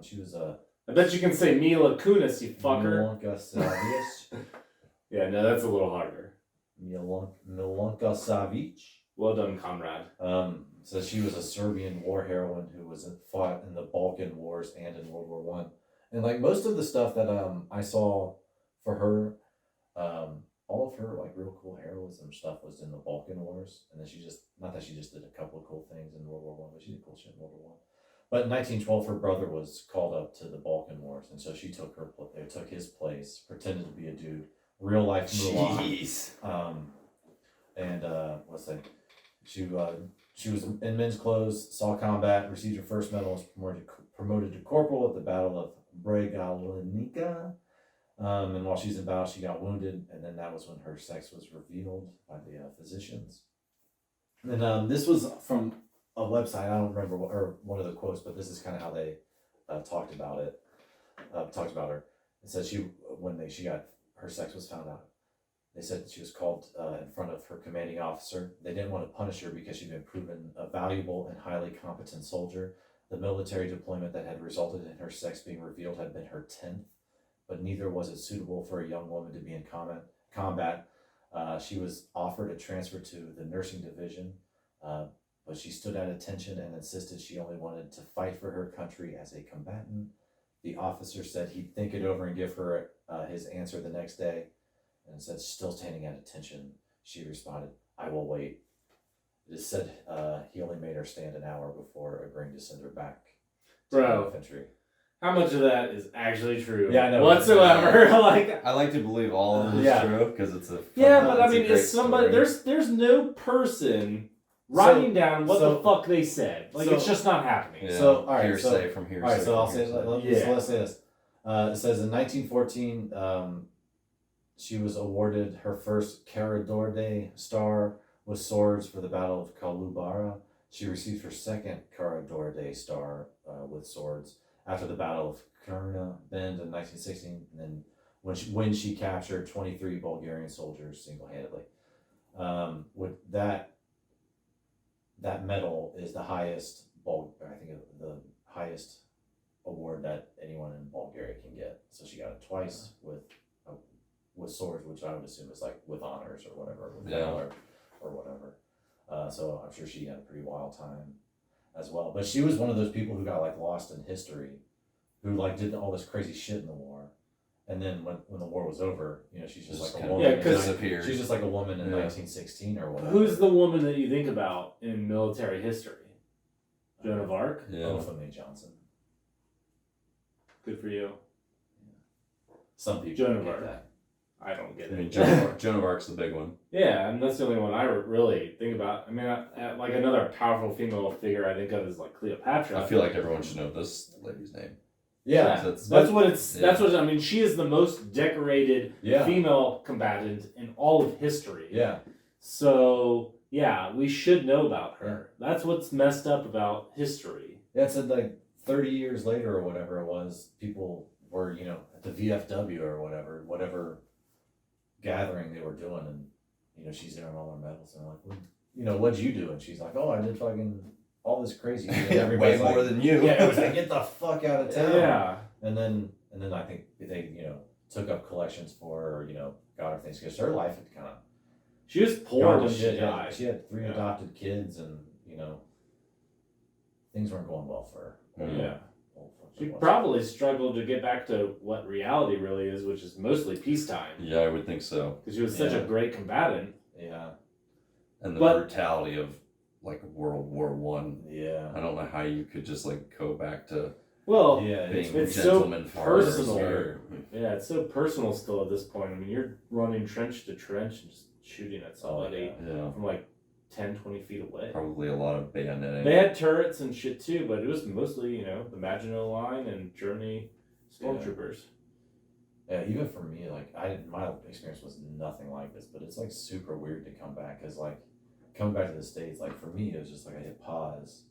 She was a I bet you can say Mila Kunis, you fucker. Molunka Savic. Yeah, no, that's a little harder. Milunka Savic. Well done, comrade. So she was a Serbian war heroine who fought in the Balkan Wars and in World War One. And like most of the stuff that I saw for her, all of her like real cool heroism stuff was in the Balkan Wars. And then not that she just did a couple of cool things in World War One, but she did cool shit in World War One. But in 1912, her brother was called up to the Balkan Wars, and so she took his place, pretended to be a dude, real life Mulan. Jeez. What's that? She was in men's clothes, saw combat, received her first medal, was promoted to corporal at the Battle of Bregalnica. And while she's in battle, she got wounded, and then that was when her sex was revealed by the physicians. And this was from a website, I don't remember or one of the quotes, but this is kind of how they talked about her. It said she got her sex was found out. They said that she was called in front of her commanding officer. They didn't want to punish her because she'd been proven a valuable and highly competent soldier. The military deployment that had resulted in her sex being revealed had been her 10th, but neither was it suitable for a young woman to be in combat. She was offered a transfer to the nursing division, but she stood at attention and insisted she only wanted to fight for her country as a combatant. The officer said he'd think it over and give her his answer the next day. And said, still standing at attention, she responded, I will wait. It is said he only made her stand an hour before agreeing to send her back to the infantry. How much of that is actually true? Yeah, I know. Whatsoever. Like, I like to believe all of it is true because it's a but I mean, it's it's somebody. There's no person writing down what the fuck they said. Like, it's just not happening. Yeah. So all right, hearsay from hearsay. All right, so I'll say hearsay. let's say this. It says in 1914. She was awarded her first Cara d'Or star with swords for the Battle of Kalubara. She received her second Cara d'Or star with swords after the Battle of Kurna Bend in 1916, and then when she captured 23 Bulgarian soldiers single-handedly. With that medal is the highest the highest award that anyone in Bulgaria can get. So she got it twice with swords, which I would assume is like with honors or whatever, with valor or whatever. So I'm sure she had a pretty wild time as well. But she was one of those people who got like lost in history, who like did all this crazy shit in the war. And then when the war was over, she's just like a woman. Yeah, because she's just like a woman in 1916 or whatever. Who's the woman that you think about in military history? Joan of Arc? Yeah. Olfa May Johnson. Good for you. Some people Joan of get Arc. that. I don't get I mean, it. Joan of Arc's the big one. Yeah, and that's the only one I really think about. I mean, like another powerful female figure I think of is like Cleopatra. I feel like everyone should know this lady's name. Yeah, that's what I mean. She is the most decorated female combatant in all of history. Yeah. So yeah, we should know about her. That's what's messed up about history. Yeah, it said like 30 years later or whatever it was, people were at the VFW or whatever gathering they were doing, and you know she's there in all her medals, and I'm like, well, you know, what'd you do? And she's like, oh, I did fucking all this crazy shit. And Way everybody's more like, than you. yeah, it was like, get the fuck out of town. Yeah. And then I think they, you know, took up collections for her, or, you know, got her things, because her life had kind of She was poor when she shit. died. She had 3 adopted kids, and you know, things weren't going well for her. Yeah. Old fucking She was. probably struggled to get back to what reality really is, which is mostly peacetime. Yeah, I would think so. Because she was such a Yeah. great combatant. Yeah. And the But- brutality of like World War One. Yeah. I don't know how you could just like go back to Well, Yeah. being it's so gentleman farmers personal. or- yeah, it's so personal still at this point. I mean, you're running trench to trench and just shooting at somebody Yeah, from like 10, 20 feet away. probably a lot of bayoneting. They had turrets and shit too, but it was mostly, you know, the Maginot Line and Germany Stormtroopers. Yeah, even for me, like my experience was nothing like this, but it's like super weird to come back, because like coming back to the States, like for me, it was just like I hit pause,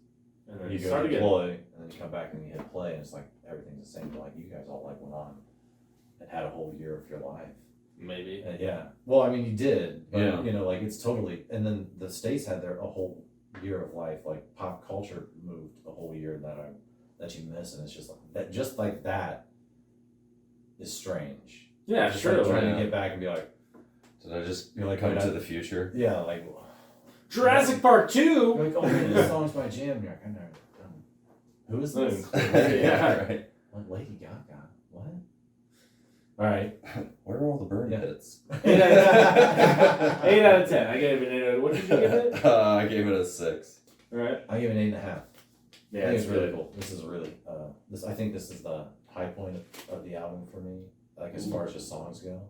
And then you you go start again. deploy, and then you come back and you hit play, and it's like everything's the same. But like you guys all like went on and had a whole year of your life. Maybe. Yeah. Well, I mean, you did, but Yeah. you know, like it's totally. And then the States had a whole year of life. Like pop culture moved a whole year that you miss, and it's just like that. Just like that is strange. Yeah, Just sure. like trying yeah. to get back and be like, Did I just You're like, come wait, to I- the future? yeah, like, Jurassic Park 2! you're like, oh man, this song's by Jam. You're like, I never. Who is Not this? even close. Yeah. Right. Like Lady Gaga. What? All right. Where are all the burn Yeah. hits? 8 out of 10. I gave it an 8 out of. What did you give it? I gave it a 6. All right. I give it an 8.5. Yeah, I think it's it's really good. cool. This is really this. I think this is the high point of the album for me. Like as far as just songs go,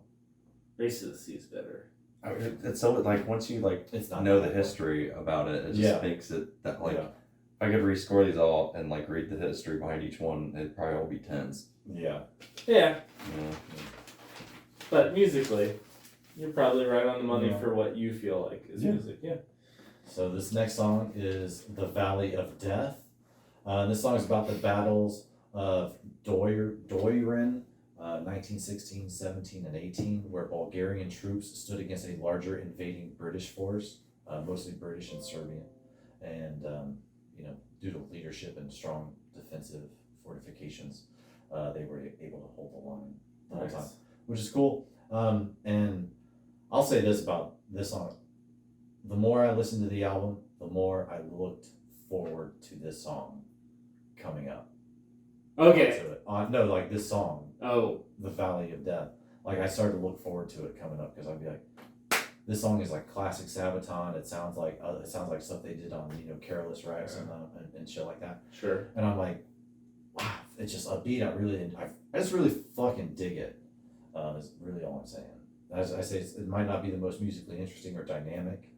Race to the Sea is better. It's so like once you like it's not know that the high. history about it, it just Yeah. makes it that like Yeah. if I could rescore these all and like read the history behind each one, it'd probably all be 10s. Yeah. Yeah, You know? but musically, you're probably right on the money Yeah. for what you feel like is Yeah. music. Yeah. So this next song is "The Valley of Death." This song is about the battles of Doiran, 1916, 17, and 18, where Bulgarian troops stood against a larger invading British force, mostly British and Serbian, and you know, due to leadership and strong defensive fortifications, they were able to hold the line the whole time, which is cool. And I'll say this about this song: the more I listened to the album, the more I looked forward to this song coming up. Okay. To it. No, like this song, Oh, "The Valley of Death." Like I started to look forward to it coming up, because I'd be like, this song is like classic Sabaton. It sounds like stuff they did on, you know, Careless Rex and shit like that. sure. And I'm like, wow, it's just upbeat. I just really fucking dig it. Is really all I'm saying. As I say, it might not be the most musically interesting or dynamic,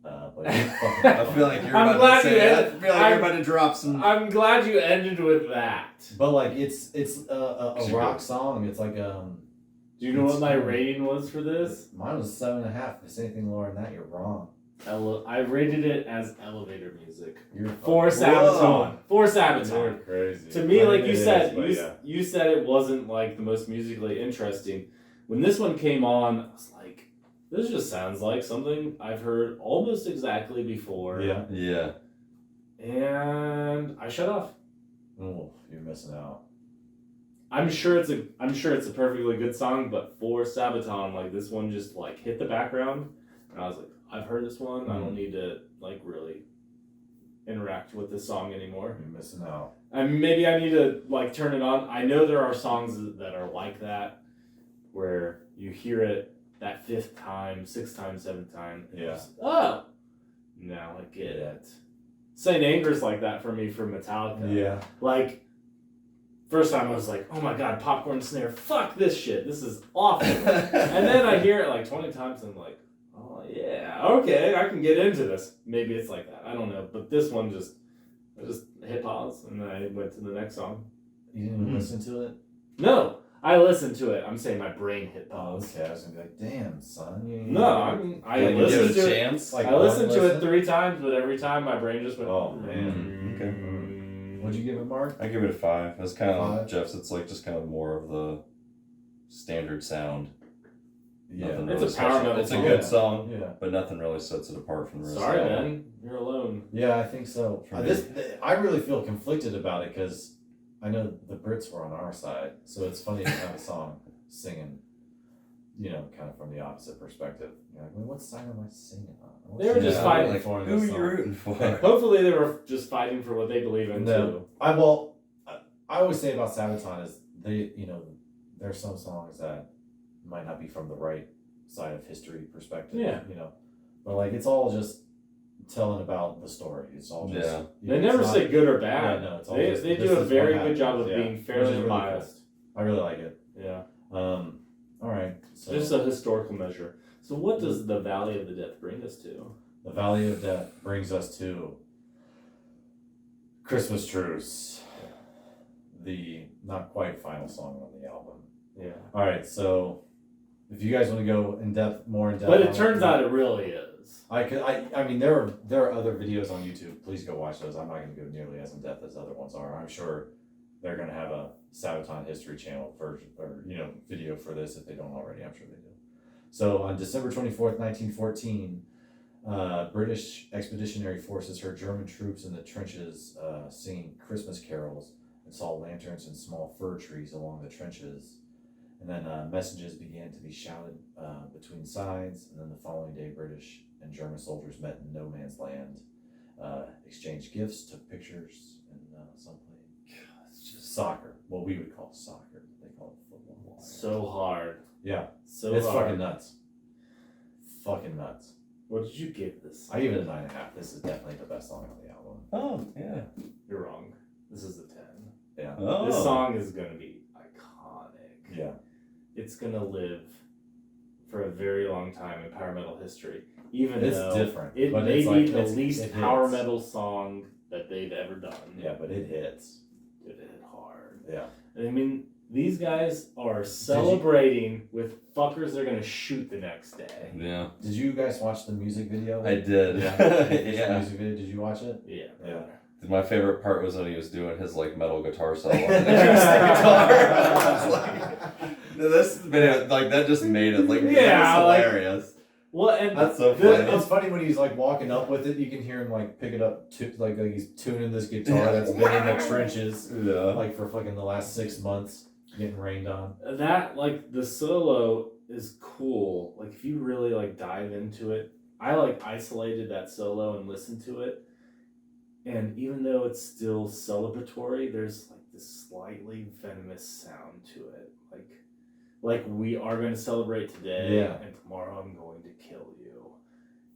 but it's fucking I feel like you're I'm about glad to you say had- I feel like I'm- you're about to drop some. I'm glad you ended with that. But like it's a Super. rock song. It's like Do you know what my rating was for this? mine was 7.5. If it's anything lower than that, you're wrong. I rated it as elevator music. You're For Sabaton. For Sabaton. You're crazy. To me, I like mean, you it said, is, but yeah. you said it wasn't like the most musically interesting. When this one came on, I was like, this just sounds like something I've heard almost exactly before. Yeah. Yeah. And I shut off. Oh, you're missing out. I'm sure it's a perfectly good song, but for Sabaton, like this one just like hit the background, and I was like, I've heard this one. I don't need to like really interact with this song anymore. You're missing out. And maybe I need to like turn it on. I know there are songs that are like that, where you hear it that 5th time, 6th time, 7th time. And Yeah. you're just, oh, now I get it. Saint Anger's like that for me for Metallica. Yeah. Like, first time I was like, oh my god, popcorn snare, fuck this shit, this is awful. And then I hear it like 20 times and I'm like, oh yeah, okay, I can get into this. Maybe it's like that, I don't know. But this one I just hit pause and then I went to the next song. You didn't even listen to it? No, I listened to it. I'm saying my brain hit Oh, pause. okay. I was gonna be like, damn, son. No, I Like, you listened give it a to it. chance. Like, I listened one to it listen? 3 times, but every time my brain just went. Oh, man. Okay. What'd you give it, Mark? I give it a 5. That's kind of 5? Jeff's. It's like just kind of more of the standard sound. Yeah. Nothing It's really a power special. metal It's a song. good Yeah. song, Yeah. but nothing really sets it apart from the rest Sorry, of the album. man. You're alone. Yeah, I think so. For me. I really feel conflicted about it because I know the Brits were on our side, so it's funny to have a song singing, kind of from the opposite perspective. You're like, well, what side am I singing on? They were just Yeah, fighting like, for in who this are you song. rooting for? Hopefully, they were just fighting for what they believe in too. I always say about Sabaton is there's some songs that might not be from the right side of history perspective. Yeah. But like it's all just telling about the story. It's all just Yeah. They never say good or Yeah, bad. no, it's all they just, they this do a is very what good job of happened. being Which is fairly really cool. biased. I really like it. Yeah, All right. So just a historical measure. So, what does the Valley of the Death bring us to? the Valley of Death brings us to Christmas Truce, the not quite final song on the album. Yeah, All right, so if you guys want to go more in depth, but on it turns out it really is. I mean, there are other videos on YouTube. Please go watch those. I'm not going to go nearly as in depth as other ones are. I'm sure they're going to have a Sabaton History Channel version or video for this if they don't already. I'm sure they do. So on December 24th, 1914, British Expeditionary Forces heard German troops in the trenches singing Christmas carols and saw lanterns and small fir trees along the trenches. And then messages began to be shouted between sides. And then the following day, British and German soldiers met in no man's land, exchanged gifts, took pictures, and some played soccer. What we would call soccer. They call it football. So hard. Yeah. So It's hard. fucking nuts. Fucking nuts. What did you give this? I give it a 9.5. This is definitely the best song on the album. Oh, yeah. You're wrong. This is a 10. Yeah. Oh. This song is gonna be iconic. Yeah. It's gonna live for a very long time in power metal history. Even It's though different, it but may it's be like- the it's- least it power hits. metal song that they've ever done. Yeah, but it hits. It hit hard. Yeah. I mean, these guys are celebrating with fuckers they're gonna shoot the next day. Yeah. Did you guys watch the music video? I did. Yeah. The Yeah. music video. Did you watch it? Yeah. Yeah. My favorite part was when he was doing his metal guitar solo on the acoustic guitar. I was like, this video, that just made it Yeah, it was hilarious. Well, and That's so the- funny. It's funny when he's walking up with it. You can hear him pick it up, like he's tuning this guitar that's been in the trenches Yeah. for fucking the last 6 months, getting rained on. that the solo is cool. If you really dive into it, I isolated that solo and listened to it, and even though it's still celebratory, there's this slightly venomous sound to it. Like we are going to celebrate today, Yeah. and tomorrow I'm going to kill you.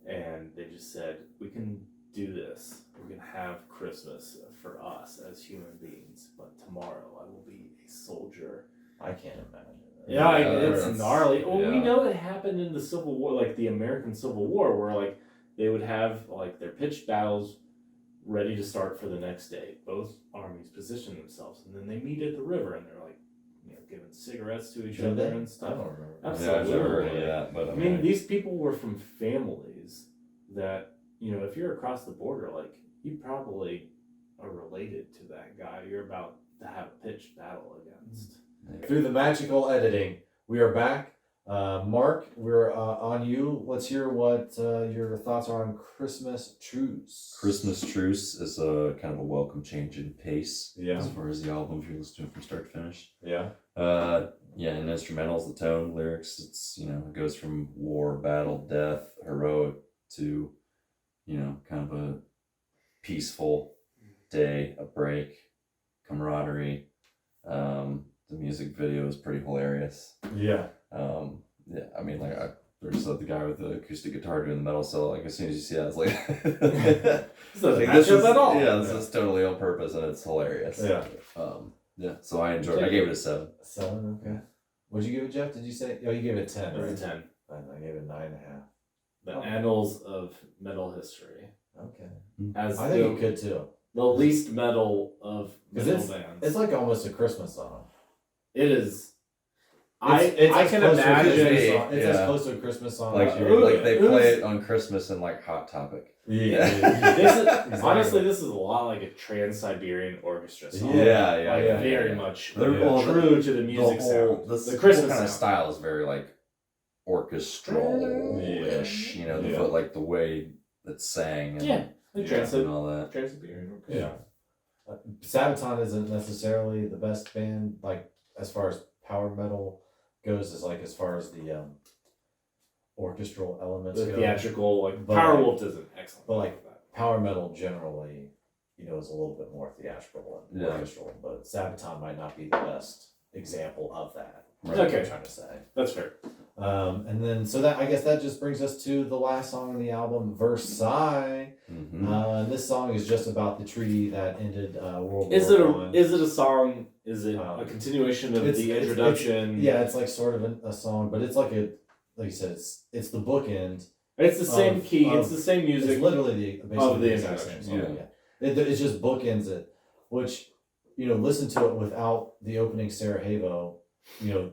And they just said, we can do this. We can have Christmas for us as human beings, but tomorrow I will be a soldier. I can't imagine. Yeah, Yeah, it's gnarly. Well, we yeah. know it happened in the Civil War, the American Civil War, where they would have their pitched battles ready to start for the next day. Both armies position themselves, and then they meet at the river, and they're giving cigarettes to each Did other they? and I stuff. don't remember. Yeah, I've Absolutely. never heard of that, but I mean, these people were from families that, if you're across the border, you probably are related to that guy you're about to have a pitched battle against. Through the magical editing, we are back. Mark, we're on you. Let's hear what your thoughts are on Christmas Truce. Christmas Truce is a kind of a welcome change in pace Yeah. as far as the album, if you're listening from start to finish. Yeah. Yeah, and instrumentals, the tone, lyrics, it's, it goes from war, battle, death, heroic to, kind of a peaceful day, a break, camaraderie. The music video is pretty hilarious. Yeah. Yeah, I mean, there's the guy with the acoustic guitar doing the metal solo. As soon as you see that, it's This doesn't this match up is, at all. yeah, this is totally on purpose, and it's hilarious. Yeah. Yeah. So I enjoyed. I gave it a 7. 7, okay. What'd you give it, Jeff? Did you say? Oh, you gave it a 10, It right? was a 10. I gave it a 9.5. The Oh. annals of metal history. Okay. As I think it could too. the least metal of 'Cause metal bands. It's almost a Christmas song. It is. It's I as can close to a Christmas imagine. song- It's as Yeah. close to a Christmas song. Like as you- they Who's- play it on Christmas and Hot Topic. Yeah. This is, Exactly. honestly, this is a lot like a Trans-Siberian Orchestra song. Yeah, yeah, yeah, Very yeah. much They're- true to the music sound. The Christmas kind of sound. style is very orchestral-ish, you know, Yeah. but like the way it's sang and, Like and all that. Trans-Siberian. Yeah. Sabaton isn't necessarily the best band, like as far as power metal goes, as far as the orchestral elements The go. theatrical, like But, Powerwolf does an excellent. but, job like, of that. power metal generally, is a little bit more theatrical and Yeah. orchestral, but Sabaton might not be the best example of that. Right. What Okay. I'm trying to say. That's fair. And then so that I guess that just brings us to the last song on the album, Versailles. This song is just about the treaty that ended World Is War it One. Is it a song? Is it a Um, continuation of it's- the it's- introduction? Yeah, it's like sort of a song, but it's like you said, it's the bookend. It's the same key. of- it's the same music. It's literally basically of the the exact same song. introduction, Yeah, it just bookends it. Which listen to it without the opening Sarajevo.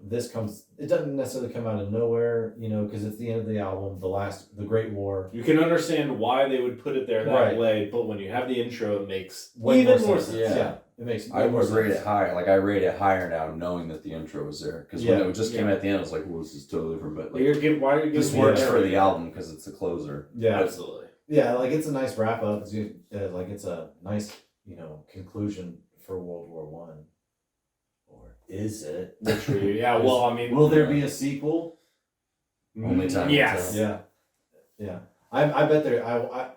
This comes. It doesn't necessarily come out of nowhere. Because it's the end of the album, the Great War. You can understand why they would put it there that Right. way, but when you have the intro, it makes Way even more sense. Yeah. It makes. I way more would rate sense. it higher. Like I rate it higher now, knowing that the intro was there. Because when Yeah. it just came at the end, I was like, "Well, this is totally different." But like, Why are you this giving works me for that? the album because it's the closer. Yeah, Absolutely. yeah. Like it's a nice wrap up. It's a nice conclusion for World War One. Or is it? Literally, yeah. Well, I mean, Will there be a sequel? Only time will Yes. tell. Yeah. I bet there. I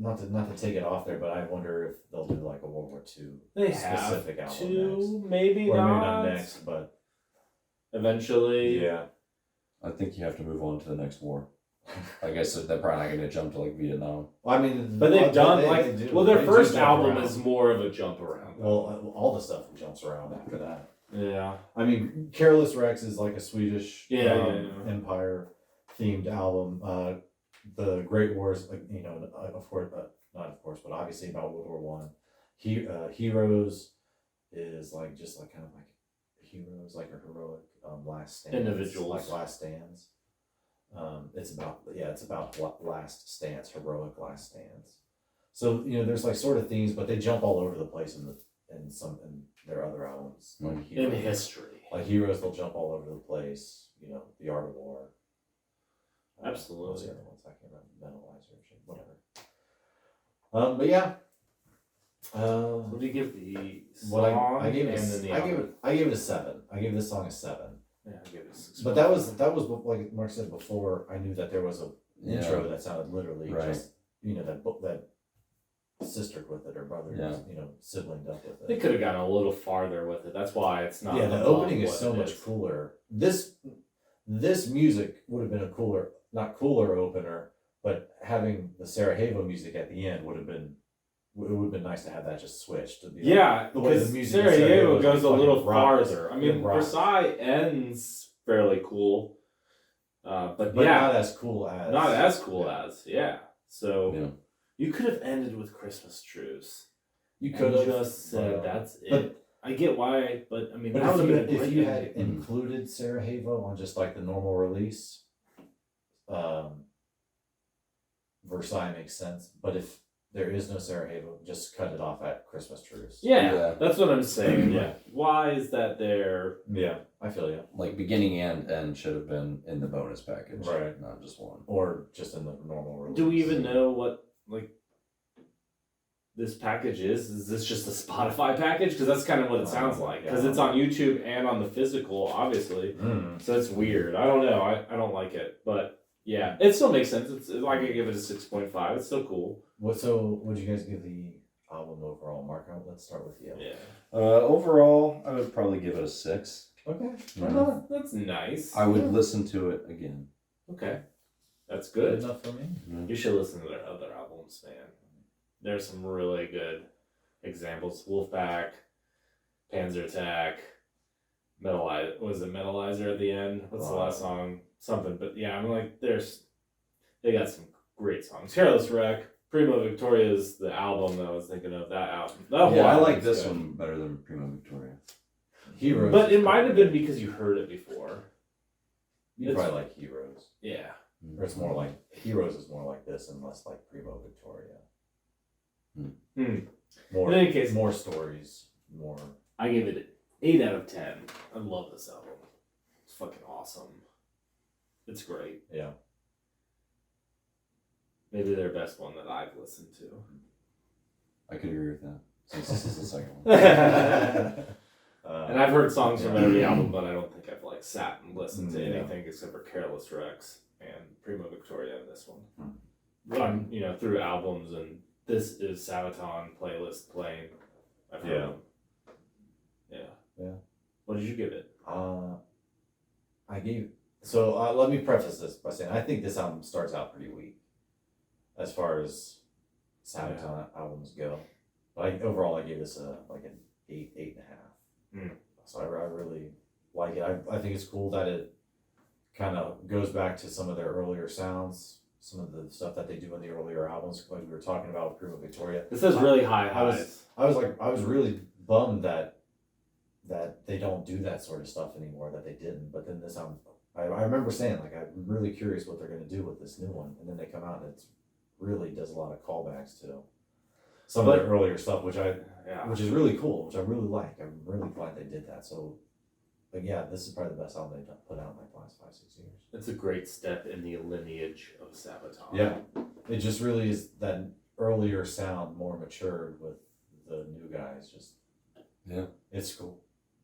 not to take it off there, but I wonder if they'll do like a World War II They specific have album to, next. maybe Or not. maybe not next, but Eventually. yeah. I think you have to move on to the next war. I guess they're probably not going to jump to like Vietnam. Well, I mean, But they've done they do. well. Their They do first jump album around. is more of a jump around. Well, all the stuff jumps around after that. Yeah. I mean, Careless Rex is like a Swedish Yeah. Empire themed album. The Great Wars, of course, not of course, but obviously about World War One. Heroes is like just like kind of like heroes, like a heroic last stands, Individuals. like last stands. It's about last stance, heroic last stands. So there's like sort of themes, but they jump all over the place in their other albums, like In Heroes. history. Like Heroes, they'll jump all over the place. The Art of War. Absolutely. What's the other ones? I can't remember. Metalizer or shit, whatever. But yeah. What do you give the What song I gave it, and then the I gave album? it, I gave it a 7. I gave this song a 7. Yeah, I give it a 6. But that was like Mark said before. I knew that there was a Yeah. intro that sounded literally Right. just that sistered with it or brother, siblinged up with They it. could have gone a little farther with it. That's why it's not. Yeah, the above opening is what so it much cooler. This music would have been a not cooler opener, but having the Sarajevo music at the end would have been nice to have that just switched. To be Yeah, the way the because music in Sarajevo Sarajevo goes a fucking little rocks. farther. I mean, It rocks. Versailles ends fairly cool, but but yeah, not as cool as So Yeah. you could have ended with Christmas Truce. you And could have just said that's it. but- I get why, but I mean, But that would have been a if great you had ending. included Sarajevo on just like the normal release, Versailles makes sense. But if there is no Sarajevo, just cut it off at Christmas Truce. Yeah, Yeah. that's what I'm saying. Yeah. Why is that there? Yeah, I feel you. Like beginning and end should have been in the bonus package, Right. Not just one. Or just in the normal release. Do we even know what this package is? Is this just a Spotify package? Because that's kind of what it sounds like. Because it's on YouTube and on the physical, obviously. Mm. So it's weird. I don't know. I don't like it, but yeah, it still makes sense. It's like I give it a 6.5. It's still cool. So would you guys give the album overall, Mark? Let's start with you. Yeah. Overall, I would probably give it a 6. Okay. Yeah. That's nice. I would listen to it again. Okay. That's Good good. enough for me. You should listen to their other albums, man. There's some really good examples. Wolfpack, Panzer Attack, Metalizer at the end? What's the last song? Something, but yeah, I'm like, they got some great songs. Careless Wreck, Primo Victoria's the album that I was thinking of, that album. That whole Yeah, I album's like this good. one better than Primo Victoria. Heroes. But it might have been because you heard it before. You probably like Heroes. Yeah. Or it's more like Heroes is more like this and less like Primo Victoria. More, In any case- more stories, more. I give it an 8 out of 10. I love this album. It's fucking awesome. It's great. Yeah. Maybe their best one that I've listened to. I could agree with that. Since this is the second one. And I've heard songs from every album, but I don't think I've like sat and listened to Yeah. anything except for Careless Rex and Primo Victoria and this one. Run, through albums, and this is Sabaton playlist playing. I've heard them. Yeah. What did you give it? Let me preface this by saying I think this album starts out pretty weak as far as Sabaton albums go. But overall I gave this an 8.5. So I really like it. I think it's cool that it kind of goes back to some of their earlier sounds, some of the stuff that they do in the earlier albums, like we were talking about with Prima Victoria. This has really high highs. I was really bummed that they don't do that sort of stuff anymore, that they didn't. But then this album, I remember saying, like, I'm really curious what they're going to do with this new one. And then they come out and it really does a lot of callbacks to some of their earlier stuff, which is really cool, which I really like. I'm really glad they did that. So, but yeah, this is probably the best album they've put out in like the last 5-6 years. It's a great step in the lineage of Sabaton. Yeah, it just really is that earlier sound more matured with the new guys. Just it's cool.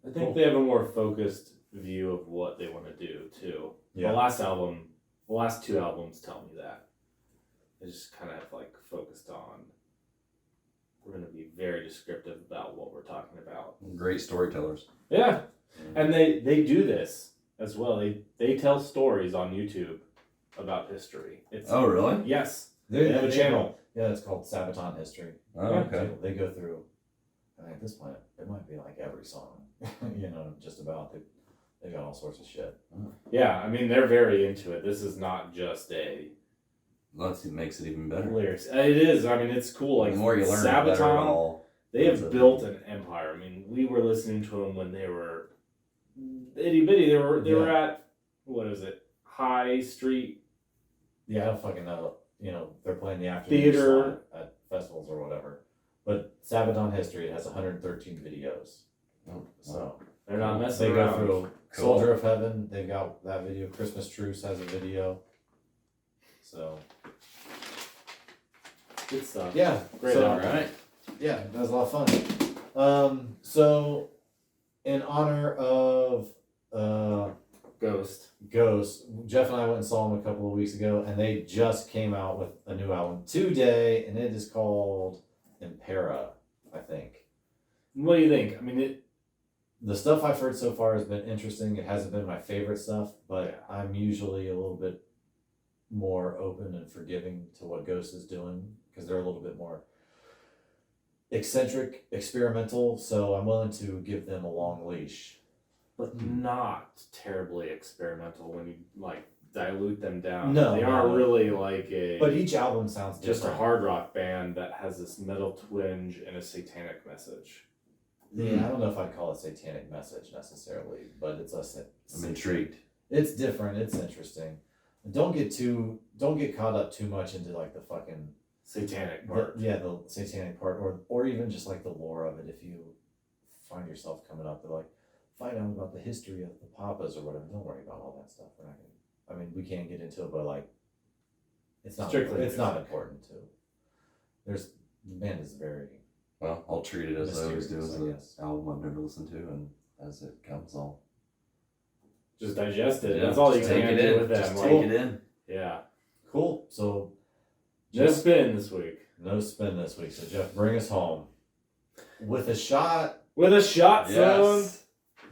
I think they have a more focused view of what they want to do too. Yeah. The last two albums tell me that. They just kind of like focused on, we're going to be very descriptive about what we're talking about. Great storytellers. Yeah. And they do this as well. They tell stories on YouTube about history. Oh, really? Yes. They have a channel. Yeah, it's called Sabaton History. Oh, okay. They go through, and at this point, it might be like every song, just about. They got all sorts of shit. Yeah, I mean, they're very into it. This is not just a... That makes it even better. Lyrics. It is. I mean, it's cool. Like, the more you learn, Sabaton, the better it all. they have built an empire. I mean, we were listening to them when they were itty bitty. They were at, what is it, High Street? Yeah, I don't fucking know. They're playing the afternoon Theater slot at festivals or whatever. But Sabaton History, it has 113 videos. So they're not messing they around. go through Soldier of Heaven. They've got that video. Christmas Truce has a video. So good stuff. yeah, Great. So, album. Right. yeah, that was a lot of fun. So in honor of Ghost. Jeff and I went and saw them a couple of weeks ago, and they just came out with a new album today, and it is called Impera, I think. What do you think? I mean, The stuff I've heard so far has been interesting. It hasn't been my favorite stuff, but Yeah. I'm usually a little bit more open and forgiving to what Ghost is doing, because they're a little bit more eccentric, experimental, so I'm willing to give them a long leash. but not terribly experimental when you like dilute them down. No, they no, are no. really like But each album sounds just different. a hard rock band that has this metal twinge and a satanic message. Yeah, I don't know if I'd call it satanic message necessarily, but it's I'm intrigued. It's different. It's interesting. Don't get caught up too much into like the fucking Satanic part. the satanic part, or even just like the lore of it. If you find yourself coming up to like find out about the history of the Papas or whatever, don't worry about all that stuff. We're not gonna. I mean, we can't get into it, but like, it's not. Strictly It's not music. important to. The band is very. Well, I'll treat it as I always do, as Mysterious, I an guess. album I've never listened to, and as it comes, I'll Just digest it. Yeah, That's all you just can take it do in. with them. Just Like, take it in. yeah. Cool. So. No spin this week. No spin this week. So Jeff, bring us home with a shot. With a shot zone. Yes.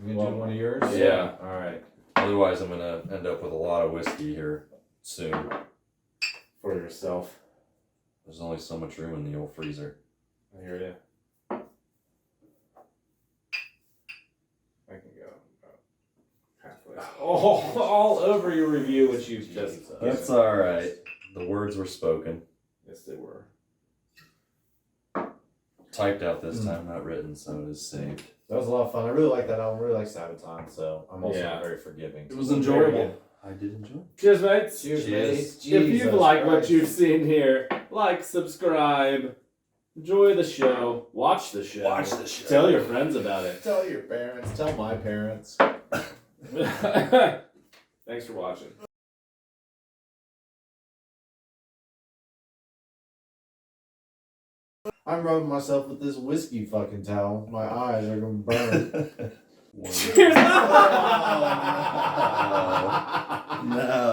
You gonna do one of yours? Yeah. All right. Otherwise, I'm gonna end up with a lot of whiskey here soon. For yourself. There's only so much room in the old freezer. I hear you. I can go halfway. Oh, all over your review, which you've just. That's all right. The words were spoken, Yes, they were. typed out this time, not written, so it is saved. That was a lot of fun. I really like that album. I really like Sabaton, so I'm also Yeah. very forgiving. It was Very enjoyable. good. I did enjoy it. Cheers, mates. Cheers, Cheers. mates. If you've Jesus liked what Christ. you've seen here, like, subscribe, enjoy the show, watch the show. Watch the show. Tell your friends about it. Tell your parents. Tell my parents. Thanks for watching. I'm rubbing myself with this whiskey fucking towel. My eyes are gonna burn. Cheers! No.